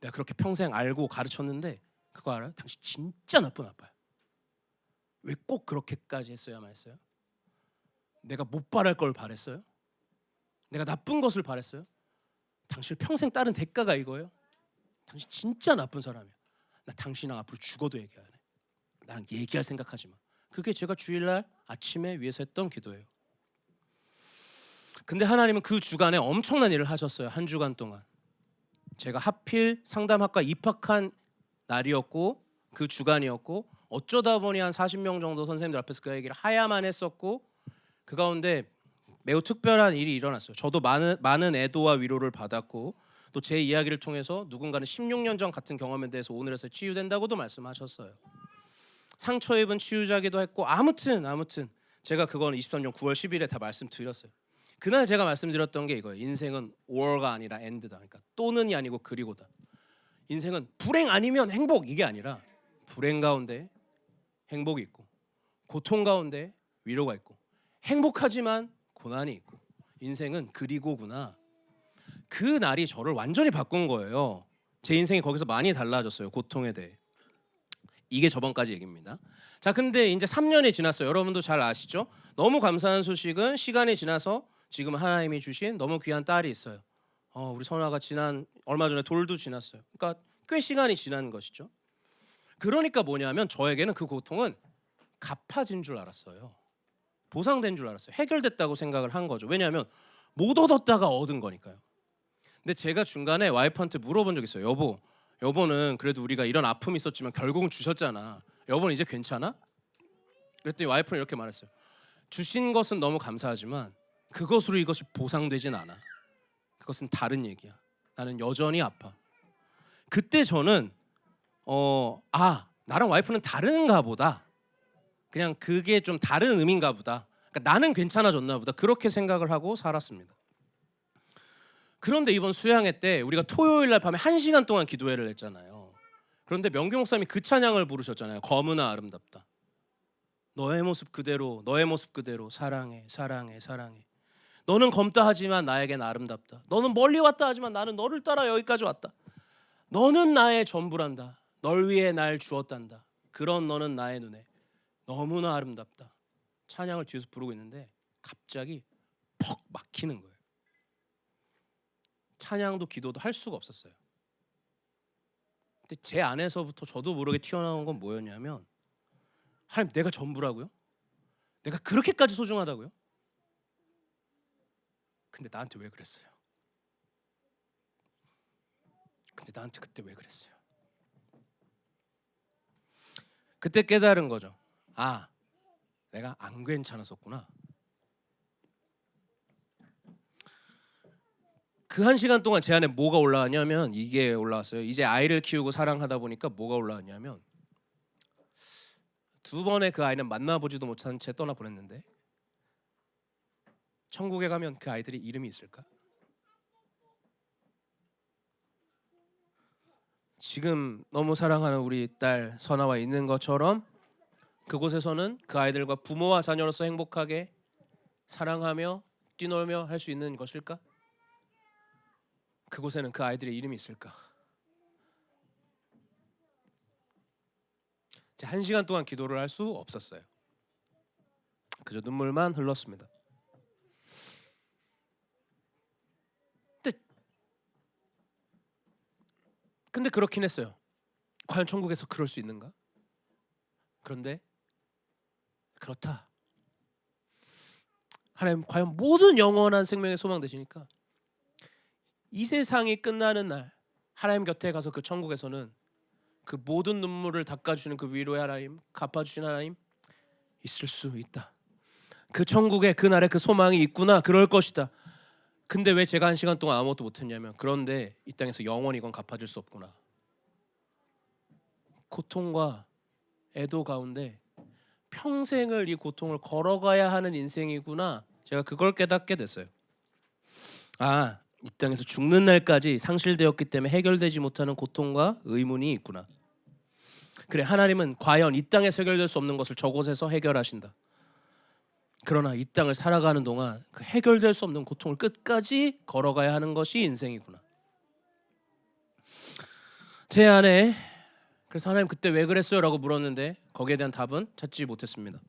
내가 그렇게 평생 알고 가르쳤는데 그거 알아요? 당신 진짜 나쁜 아빠야. 왜 꼭 그렇게까지 했어야만 했어요? 내가 못 바랄 걸 바랬어요? 내가 나쁜 것을 바랬어요? 당신을 평생 따른 대가가 이거예요? 당신 진짜 나쁜 사람이야. 나 당신이랑 앞으로 죽어도 얘기 안 해. 나랑 얘기할 생각하지 마. 그게 제가 주일날 아침에 위에서 했던 기도예요. 근데 하나님은 그 주간에 엄청난 일을 하셨어요. 한 주간 동안. 제가 하필 상담학과 입학한 날이었고 그 주간이었고 어쩌다 보니 한 40명 정도 선생님들 앞에서 그 얘기를 해야만 했었고 그 가운데 매우 특별한 일이 일어났어요. 저도 많은 애도와 위로를 받았고 또 제 이야기를 통해서 누군가는 16년 전 같은 경험에 대해서 오늘에서 치유된다고도 말씀하셨어요. 상처 입은 치유자기도 했고 아무튼 제가 그건 23년 9월 10일에 다 말씀드렸어요. 그날 제가 말씀드렸던 게 이거예요. 인생은 or가 아니라 and다. 그러니까 또는이 아니고 그리고다. 인생은 불행 아니면 행복 이게 아니라 불행 가운데 행복이 있고 고통 가운데 위로가 있고 행복하지만 고난이 있고 인생은 그리고구나. 그 날이 저를 완전히 바꾼 거예요. 제 인생이 거기서 많이 달라졌어요. 고통에 대해. 이게 저번까지 얘기입니다. 자, 근데 이제 3년이 지났어요. 여러분도 잘 아시죠? 너무 감사한 소식은 시간이 지나서 지금 하나님이 주신 너무 귀한 딸이 있어요. 우리 선아가 얼마 전에 돌도 지났어요. 그러니까 꽤 시간이 지난 것이죠. 그러니까 뭐냐면 저에게는 그 고통은 갚아진 줄 알았어요. 보상된 줄 알았어요. 해결됐다고 생각을 한 거죠. 왜냐하면 못 얻었다가 얻은 거니까요. 근데 제가 중간에 와이프한테 물어본 적 있어요. 여보는 그래도 우리가 이런 아픔이 있었지만 결국은 주셨잖아. 여보는 이제 괜찮아? 그랬더니 와이프는 이렇게 말했어요. 주신 것은 너무 감사하지만 그것으로 이것이 보상되진 않아. 그것은 다른 얘기야. 나는 여전히 아파. 그때 저는 나랑 와이프는 다른가 보다. 그냥 그게 좀 다른 의미인가 보다. 그러니까 나는 괜찮아졌나 보다. 그렇게 생각을 하고 살았습니다. 그런데 이번 수양회 때 우리가 토요일 날 밤에 1시간 동안 기도회를 했잖아요. 그런데 명규 목사님이 그 찬양을 부르셨잖아요. 검으나 아름답다. 너의 모습 그대로 사랑해. 너는 검다 하지만 나에겐 아름답다. 너는 멀리 왔다 하지만 나는 너를 따라 여기까지 왔다. 너는 나의 전부란다. 널 위해 날 주었단다. 그런 너는 나의 눈에 너무나 아름답다. 찬양을 뒤에서 부르고 있는데 갑자기 퍽 막히는 거예요. 찬양도 기도도 할 수가 없었어요. 근데 제 안에서부터 저도 모르게 튀어나온 건 뭐였냐면 하나님 내가 전부라고요? 내가 그렇게까지 소중하다고요? 근데 나한테 왜 그랬어요? 근데 나한테 그때 왜 그랬어요? 그때 깨달은 거죠. 내가 안 괜찮았었구나. 그 1시간 동안 제 안에 뭐가 올라왔냐면 이게 올라왔어요. 이제 아이를 키우고 사랑하다 보니까 뭐가 올라왔냐면 2번의 그 아이는 만나보지도 못한 채 떠나보냈는데 천국에 가면 그 아이들이 이름이 있을까? 지금 너무 사랑하는 우리 딸 선아와 있는 것처럼 그곳에서는 그 아이들과 부모와 자녀로서 행복하게 사랑하며 뛰놀며 할 수 있는 것일까? 그곳에는 그 아이들의 이름이 있을까? 1시간 동안 기도를 할 수 없었어요. 그저 눈물만 흘렀습니다. 근데 그렇긴 했어요. 과연 천국에서 그럴 수 있는가? 그런데 그렇다. 하나님 과연 모든 영원한 생명의 소망 되시니까 이 세상이 끝나는 날 하나님 곁에 가서 그 천국에서는 그 모든 눈물을 닦아주시는 그 위로의 하나님, 갚아주신 하나님 있을 수 있다. 그 천국에 그날에 그 소망이 있구나. 그럴 것이다. 근데 왜 제가 1시간 동안 아무것도 못했냐면 그런데 이 땅에서 영원히 이건 갚아줄 수 없구나. 고통과 애도 가운데 평생을 이 고통을 걸어가야 하는 인생이구나. 제가 그걸 깨닫게 됐어요. 이 땅에서 죽는 날까지 상실되었기 때문에 해결되지 못하는 고통과 의문이 있구나. 그래, 하나님은 과연 이 땅에서 해결될 수 없는 것을 저곳에서 해결하신다. 그러나 이 땅을 살아가는 동안 그 해결될 수 없는 고통을 끝까지 걸어가야 하는 것이 인생이구나. 제 안에 그래서 하나님 그때 왜 그랬어요? 라고 물었는데 거기에 대한 답은 찾지 못했습니다.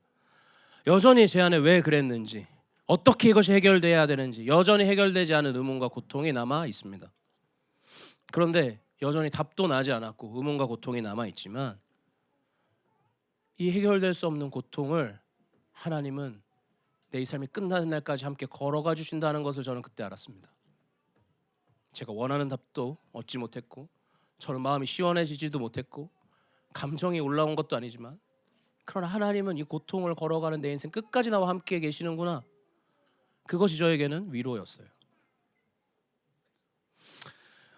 여전히 제 안에 왜 그랬는지, 어떻게 이것이 해결돼야 되는지 여전히 해결되지 않은 의문과 고통이 남아 있습니다. 그런데 여전히 답도 나지 않았고 의문과 고통이 남아 있지만 이 해결될 수 없는 고통을 하나님은 내 이 삶이 끝나는 날까지 함께 걸어가 주신다는 것을 저는 그때 알았습니다. 제가 원하는 답도 얻지 못했고 저는 마음이 시원해지지도 못했고 감정이 올라온 것도 아니지만 그러나 하나님은 이 고통을 걸어가는 내 인생 끝까지 나와 함께 계시는구나. 그것이 저에게는 위로였어요.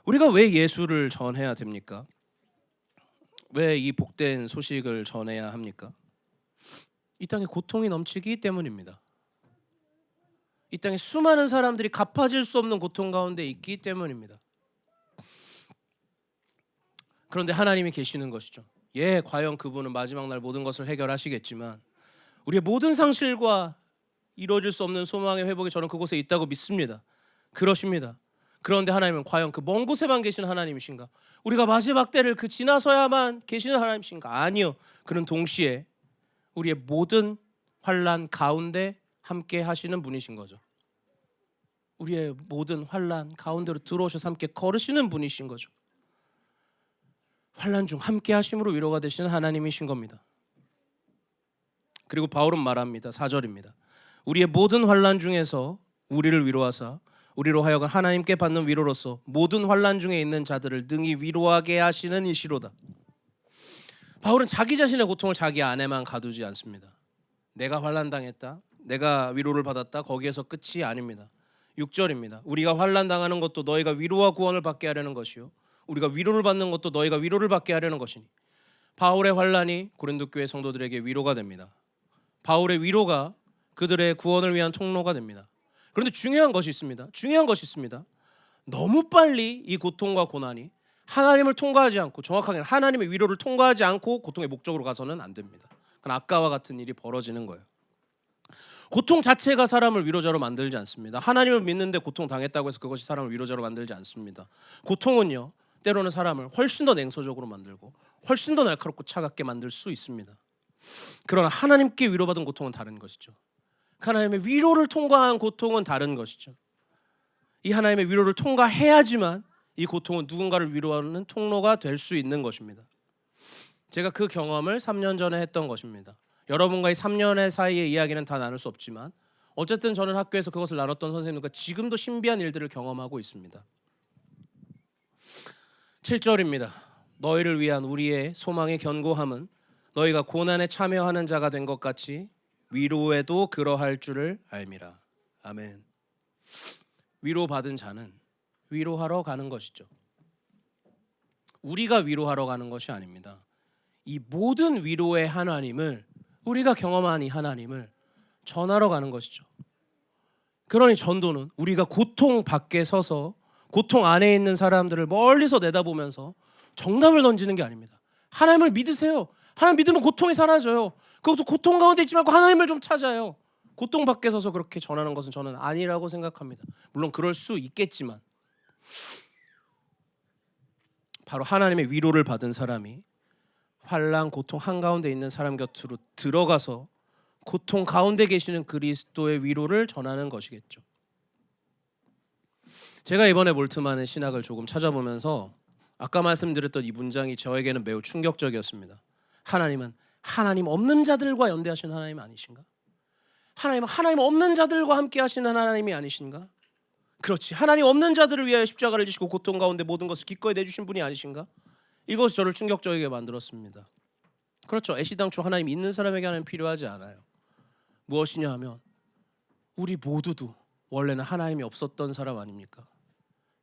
우리가 왜 예수를 전해야 됩니까? 왜 이 복된 소식을 전해야 합니까? 이 땅에 고통이 넘치기 때문입니다. 이 땅에 수많은 사람들이 갚아질 수 없는 고통 가운데 있기 때문입니다. 그런데 하나님이 계시는 것이죠. 과연 그분은 마지막 날 모든 것을 해결하시겠지만 우리의 모든 상실과 이루어질 수 없는 소망의 회복이 저는 그곳에 있다고 믿습니다. 그러십니다. 그런데 하나님은 과연 그 먼 곳에만 계시는 하나님이신가? 우리가 마지막 때를 그 지나서야만 계시는 하나님이신가? 아니요. 그는 동시에 우리의 모든 환난 가운데 함께 하시는 분이신 거죠. 우리의 모든 환난 가운데로 들어오셔서 함께 걸으시는 분이신 거죠. 환난 중 함께 하심으로 위로가 되시는 하나님이신 겁니다. 그리고 바울은 말합니다. 4절입니다. 우리의 모든 환난 중에서 우리를 위로하사 우리로 하여금 하나님께 받는 위로로서 모든 환난 중에 있는 자들을 능히 위로하게 하시는 이시로다. 바울은 자기 자신의 고통을 자기 안에만 가두지 않습니다. 내가 환난 당했다, 내가 위로를 받았다, 거기에서 끝이 아닙니다. 6절입니다. 우리가 환난 당하는 것도 너희가 위로와 구원을 받게 하려는 것이요 우리가 위로를 받는 것도 너희가 위로를 받게 하려는 것이니. 바울의 환난이 고린도 교회 성도들에게 위로가 됩니다. 바울의 위로가 그들의 구원을 위한 통로가 됩니다. 그런데 중요한 것이 있습니다. 너무 빨리 이 고통과 고난이 하나님을 통과하지 않고, 정확하게는 하나님의 위로를 통과하지 않고 고통의 목적으로 가서는 안 됩니다. 그건 아까와 같은 일이 벌어지는 거예요. 고통 자체가 사람을 위로자로 만들지 않습니다. 하나님을 믿는데 고통 당했다고 해서 그것이 사람을 위로자로 만들지 않습니다. 고통은요, 때로는 사람을 훨씬 더 냉소적으로 만들고 훨씬 더 날카롭고 차갑게 만들 수 있습니다. 그러나 하나님께 위로받은 고통은 다른 것이죠. 하나님의 위로를 통과한 고통은 다른 것이죠. 이 하나님의 위로를 통과해야지만 이 고통은 누군가를 위로하는 통로가 될 수 있는 것입니다. 제가 그 경험을 3년 전에 했던 것입니다. 여러분과의 3년의 사이의 이야기는 다 나눌 수 없지만 어쨌든 저는 학교에서 그것을 나눴던 선생님과 지금도 신비한 일들을 경험하고 있습니다. 7절입니다. 너희를 위한 우리의 소망의 견고함은 너희가 고난에 참여하는 자가 된 것 같이 위로에도 그러할 줄을 알미라. 아멘. 위로받은 자는 위로하러 가는 것이죠. 우리가 위로하러 가는 것이 아닙니다. 이 모든 위로의 하나님을, 우리가 경험한 이 하나님을 전하러 가는 것이죠. 그러니 전도는 우리가 고통 밖에 서서 고통 안에 있는 사람들을 멀리서 내다보면서 정답을 던지는 게 아닙니다. 하나님을 믿으세요. 하나님 믿으면 고통이 사라져요. 그것도 고통 가운데 있지 말고 하나님을 좀 찾아요. 고통 밖에 서서 그렇게 전하는 것은 저는 아니라고 생각합니다. 물론 그럴 수 있겠지만 바로 하나님의 위로를 받은 사람이 환난, 고통 한가운데 있는 사람 곁으로 들어가서 고통 가운데 계시는 그리스도의 위로를 전하는 것이겠죠. 제가 이번에 몰트만의 신학을 조금 찾아보면서 아까 말씀드렸던 이 문장이 저에게는 매우 충격적이었습니다. 하나님은 하나님 없는 자들과 연대하시는 하나님 아니신가? 하나님은 하나님 없는 자들과 함께 하시는 하나님이 아니신가? 그렇지, 하나님 없는 자들을 위하여 십자가를 지시고 고통 가운데 모든 것을 기꺼이 내주신 분이 아니신가? 이것이 저를 충격적이게 만들었습니다. 그렇죠, 애시당초 하나님 있는 사람에게 하나님 필요하지 않아요. 무엇이냐 하면 우리 모두도 원래는 하나님이 없었던 사람 아닙니까?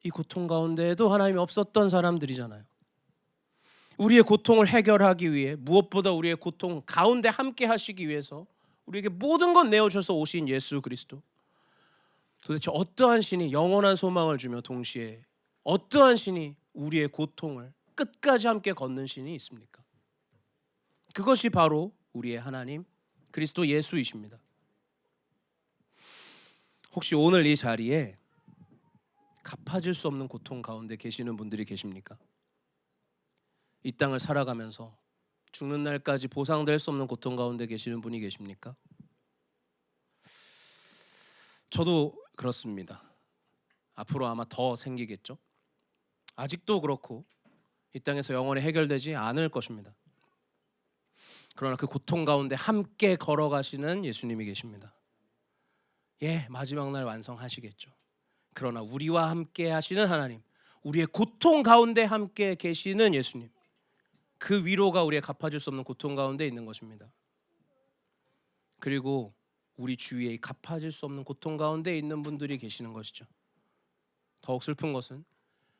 이 고통 가운데에도 하나님이 없었던 사람들이잖아요. 우리의 고통을 해결하기 위해, 무엇보다 우리의 고통 가운데 함께 하시기 위해서 우리에게 모든 것 내어주셔서 오신 예수 그리스도, 도대체 어떠한 신이 영원한 소망을 주며 동시에 어떠한 신이 우리의 고통을 끝까지 함께 걷는 신이 있습니까? 그것이 바로 우리의 하나님 그리스도 예수이십니다. 혹시 오늘 이 자리에 갚아질 수 없는 고통 가운데 계시는 분들이 계십니까? 이 땅을 살아가면서 죽는 날까지 보상될 수 없는 고통 가운데 계시는 분이 계십니까? 저도 그렇습니다. 앞으로 아마 더 생기겠죠. 아직도 그렇고 이 땅에서 영원히 해결되지 않을 것입니다. 그러나 그 고통 가운데 함께 걸어가시는 예수님이 계십니다. 예, 마지막 날 완성하시겠죠. 그러나 우리와 함께 하시는 하나님, 우리의 고통 가운데 함께 계시는 예수님, 그 위로가 우리의 갚아줄 수 없는 고통 가운데 있는 것입니다. 그리고 우리 주위에 갚아질 수 없는 고통 가운데 있는 분들이 계시는 것이죠. 더욱 슬픈 것은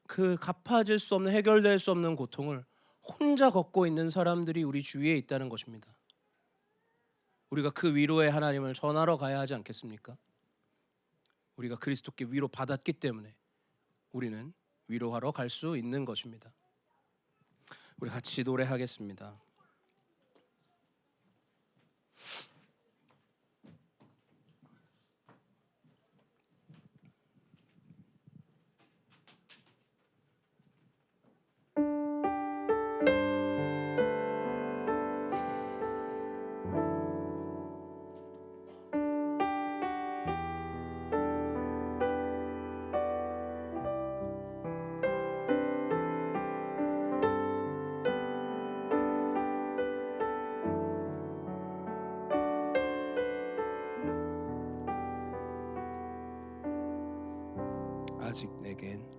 그 갚아질 수 없는, 해결될 수 없는 고통을 혼자 걷고 있는 사람들이 우리 주위에 있다는 것입니다. 우리가 그 위로의 하나님을 전하러 가야 하지 않겠습니까? 우리가 그리스도께 위로 받았기 때문에 우리는 위로하러 갈 수 있는 것입니다. 우리 같이 노래하겠습니다. 아직 내겐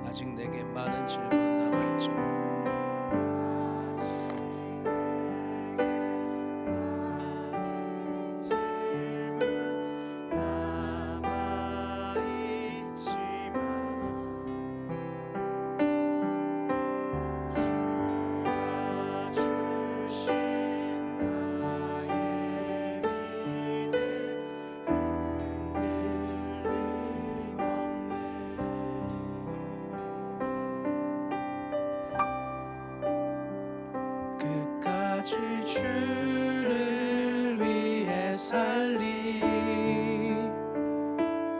아직 내게 많은 질문 남아있지만 주를 위해 살리,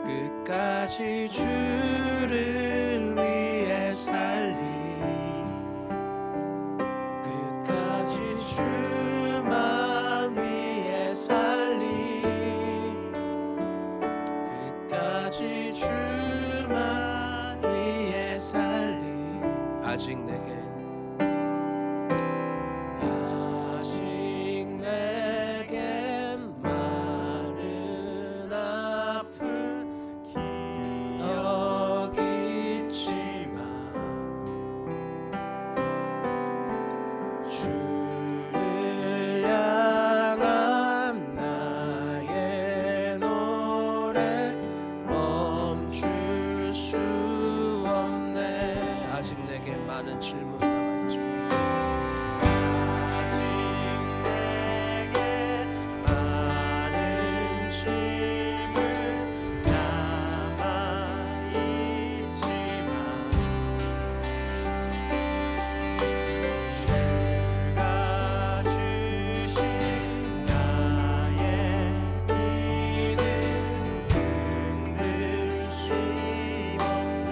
끝까지 주를 위해 살리, 끝까지 주만 위해 살리, 끝까지 주만 위해 살리. 아직 내겐 많은 질문 남아있지만 아직 내게 많은 질문 남아있지만 주가 주신 나의 믿음 흔들 수 없네.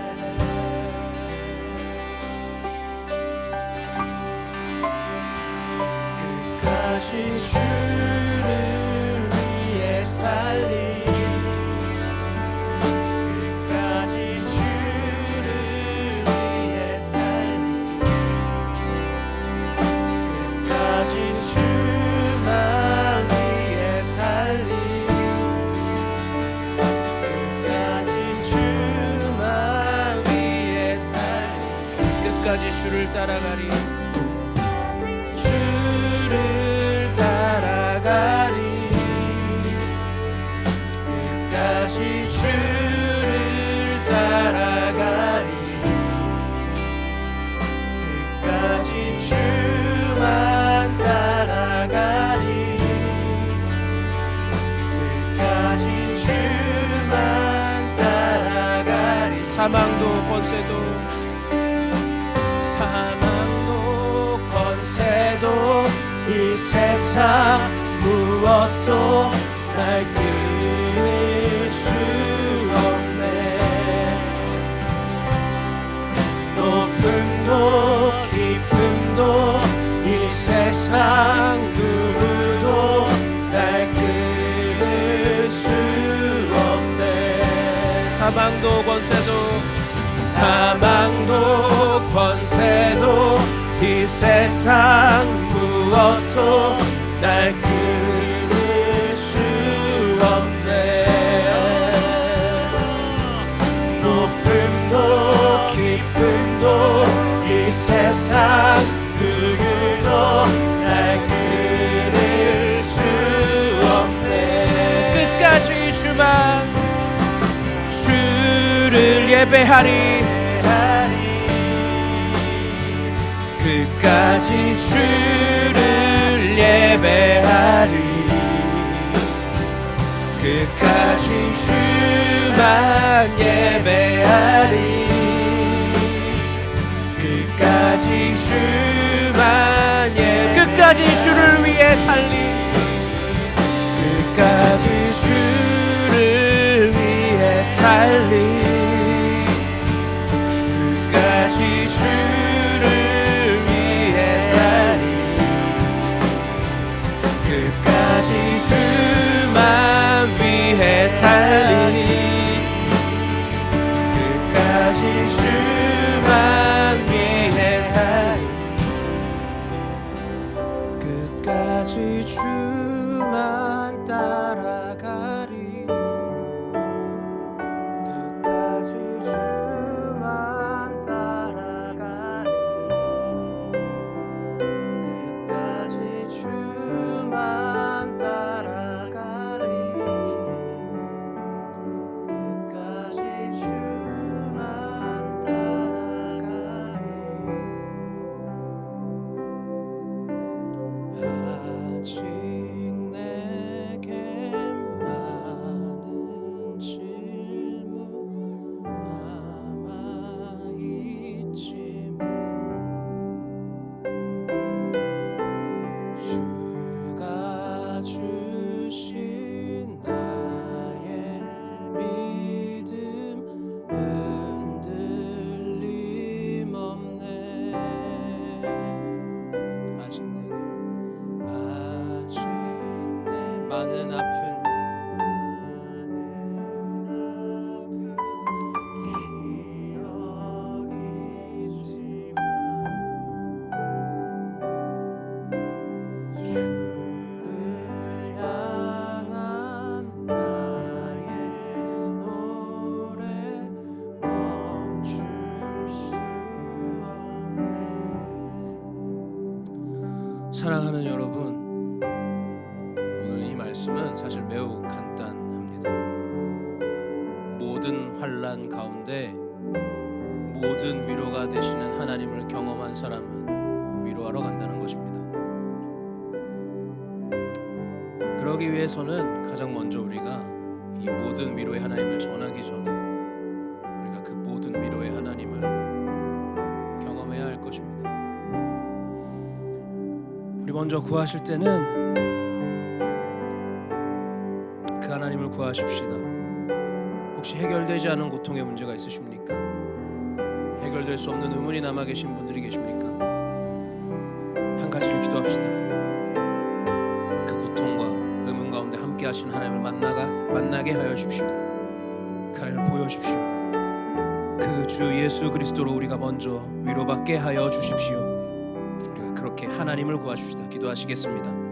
끝까지 주를 위해 살리 끝까지 주를 위해 살리 끝까지 주만 위해 살리 끝까지 주만 위해 살리 끝까지 주를 따라가리 주를 따라가리 끝까지 주를 따라가리 끝까지 주만 따라가리 끝까지 주만 따라가리 사망도 권세도 이 세상 무엇도 날 끊을 수 없네. 높음도 깊음도 이 세상 누구도 날 끊을 수 없네. 사망도 권세도 이 세상 무엇도 날 끊을 수 없네. 높음도 깊음도 이 세상 누구도 날 끊을 수 없네. 끝까지 주를 예배하리 끝까지 주를 예배하리 끝까지 주만 예배하리 끝까지 주만 끝까지 주를 위해 살리 끝까지 주를 위해 살리 끝까지 주를 위해 살리 끝까지 주만 위해 살리 끝까지 주만 위해 살리 끝까지 주만 따라가리 끝까지 주만 따라가리 끝까지 주만 따라가리 끝까지 주만 따라가리 아직 내게 많은 질문 남아있지만 주가 주신 나의 믿음 흔들림 없네. 아직 내 많은 아픈 주를 향한 나의 노래 멈출 수 없네. 사랑하는 여러분, 오늘 이 말씀은 사실 매우 간단합니다. 모든 환난 가운데 모든 위로가 되시는 하나님을 경험한 사람은 위로하러 간다는 것입니다. 그러기 위해서는 가장 먼저 우리가 이 모든 위로의 하나님을 전하기 전에 우리가 그 모든 위로의 하나님을 경험해야 할 것입니다. 우리 먼저 구하실 때는 그 하나님을 구하십시다. 혹시 해결되지 않은 고통의 문제가 있으십니까? 해결될 수 없는 의문이 남아 계신 분들이 계십니까? 한 가지를 기도합시다. 그 고통과 의문 가운데 함께 하신 하나님을 만나게 하여 주십시오. 그 하나님을 보여주십시오. 그 주 예수 그리스도로 우리가 먼저 위로받게 하여 주십시오. 우리가 그렇게 하나님을 구하십시다. 기도하시겠습니다.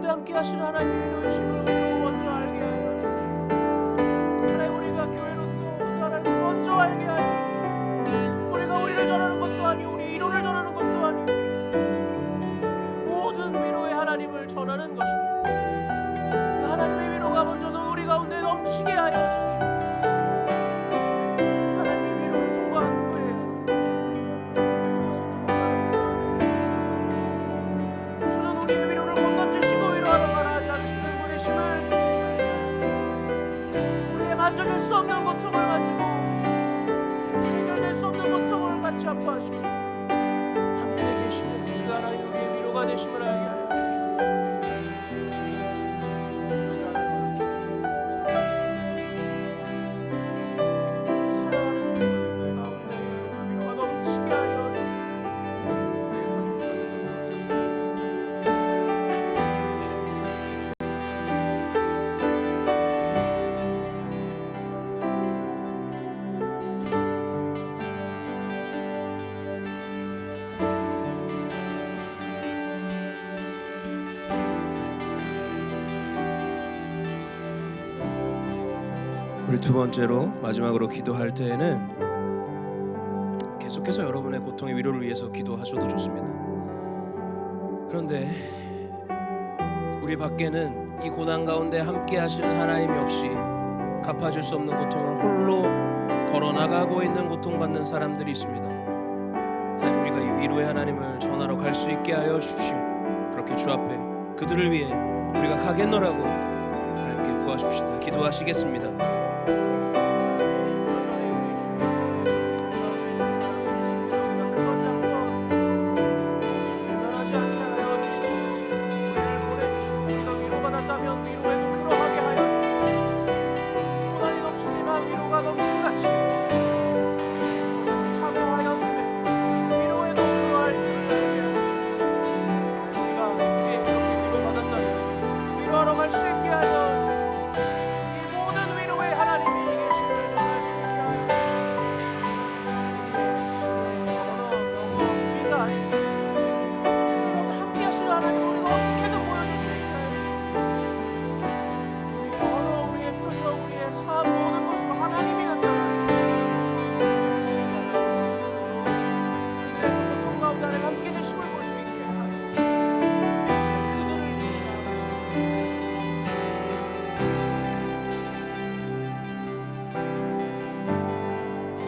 함께 하신 하나님의 위로이심을 우리가 먼저 알게 하여 주십시오. 하나님, 우리가 교회로서 그 하나님을 먼저 알게 하여 주십시오. 우리가 우리를 전하는 것도 아니고 우리 이론을 전하는 것도 아니고 모든 위로의 하나님을 전하는 것입니다. 그 하나님의 위로가 먼저 우리 가운데 넘치게 하여 주십시오. 하나님의 위로를 통과한 후에 그곳으로 주는 우리의 위로를 건너뛰시고 위로하러 가라 하지 않으시는 분의 심을 우리의 만져질 수 없는 고통을 만지고 해결될 수 없는 고통을 같이 아파하시고 함께 계시는 그 하나님 우리의 위로가 되심을 알게 하여 우리 두 번째로 마지막으로 기도할 때에는 계속해서 여러분의 고통의 위로를 위해서 기도하셔도 좋습니다. 그런데 우리 밖에는 이 고난 가운데 함께 하시는 하나님이 없이 갚아줄 수 없는 고통을 홀로 걸어나가고 있는 고통받는 사람들이 있습니다. 하나님, 우리가 이 위로의 하나님을 전하러 갈 수 있게 하여 주십시오. 그렇게 주 앞에 그들을 위해 우리가 가겠노라고 하나님께 구하십시다. 기도하시겠습니다.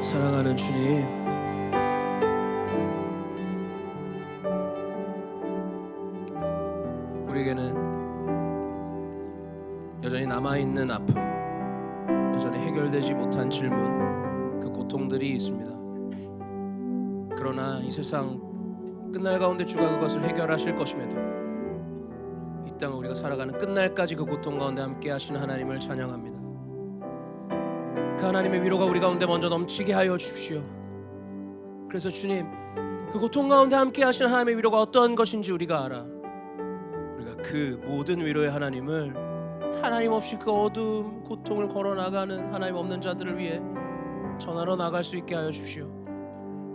사랑하는 주님, 우리에게는 여전히 남아있는 아픔, 여전히 해결되지 못한 질문, 그 고통들이 있습니다. 그러나 이 세상 끝날 가운데 주가 그것을 해결하실 것임에도 이 땅을 우리가 살아가는 끝날까지 그 고통 가운데 함께 하시는 하나님을 찬양합니다. 그 하나님의 위로가 우리 가운데 먼저 넘치게 하여 주십시오. 그래서 주님, 그 고통 가운데 함께 하시는 하나님의 위로가 어떠한 것인지 우리가 알아. 우리가 그 모든 위로의 하나님을 하나님 없이 그 어두움 고통을 걸어 나가는 하나님 없는 자들을 위해 전하러 나갈 수 있게 하여 주십시오.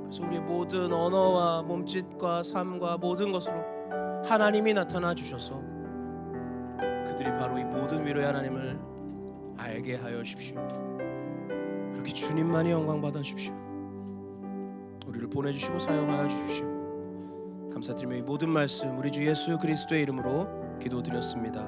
그래서 우리의 모든 언어와 몸짓과 삶과 모든 것으로 하나님이 나타나 주셔서 그들이 바로 이 모든 위로의 하나님을 알게 하여 주십시오. 그렇게 주님만이 영광 받아 주십시오. 우리를 보내주시고 사용하여 주십시오. 감사드리며 이 모든 말씀 우리 주 예수 그리스도의 이름으로 기도드렸습니다.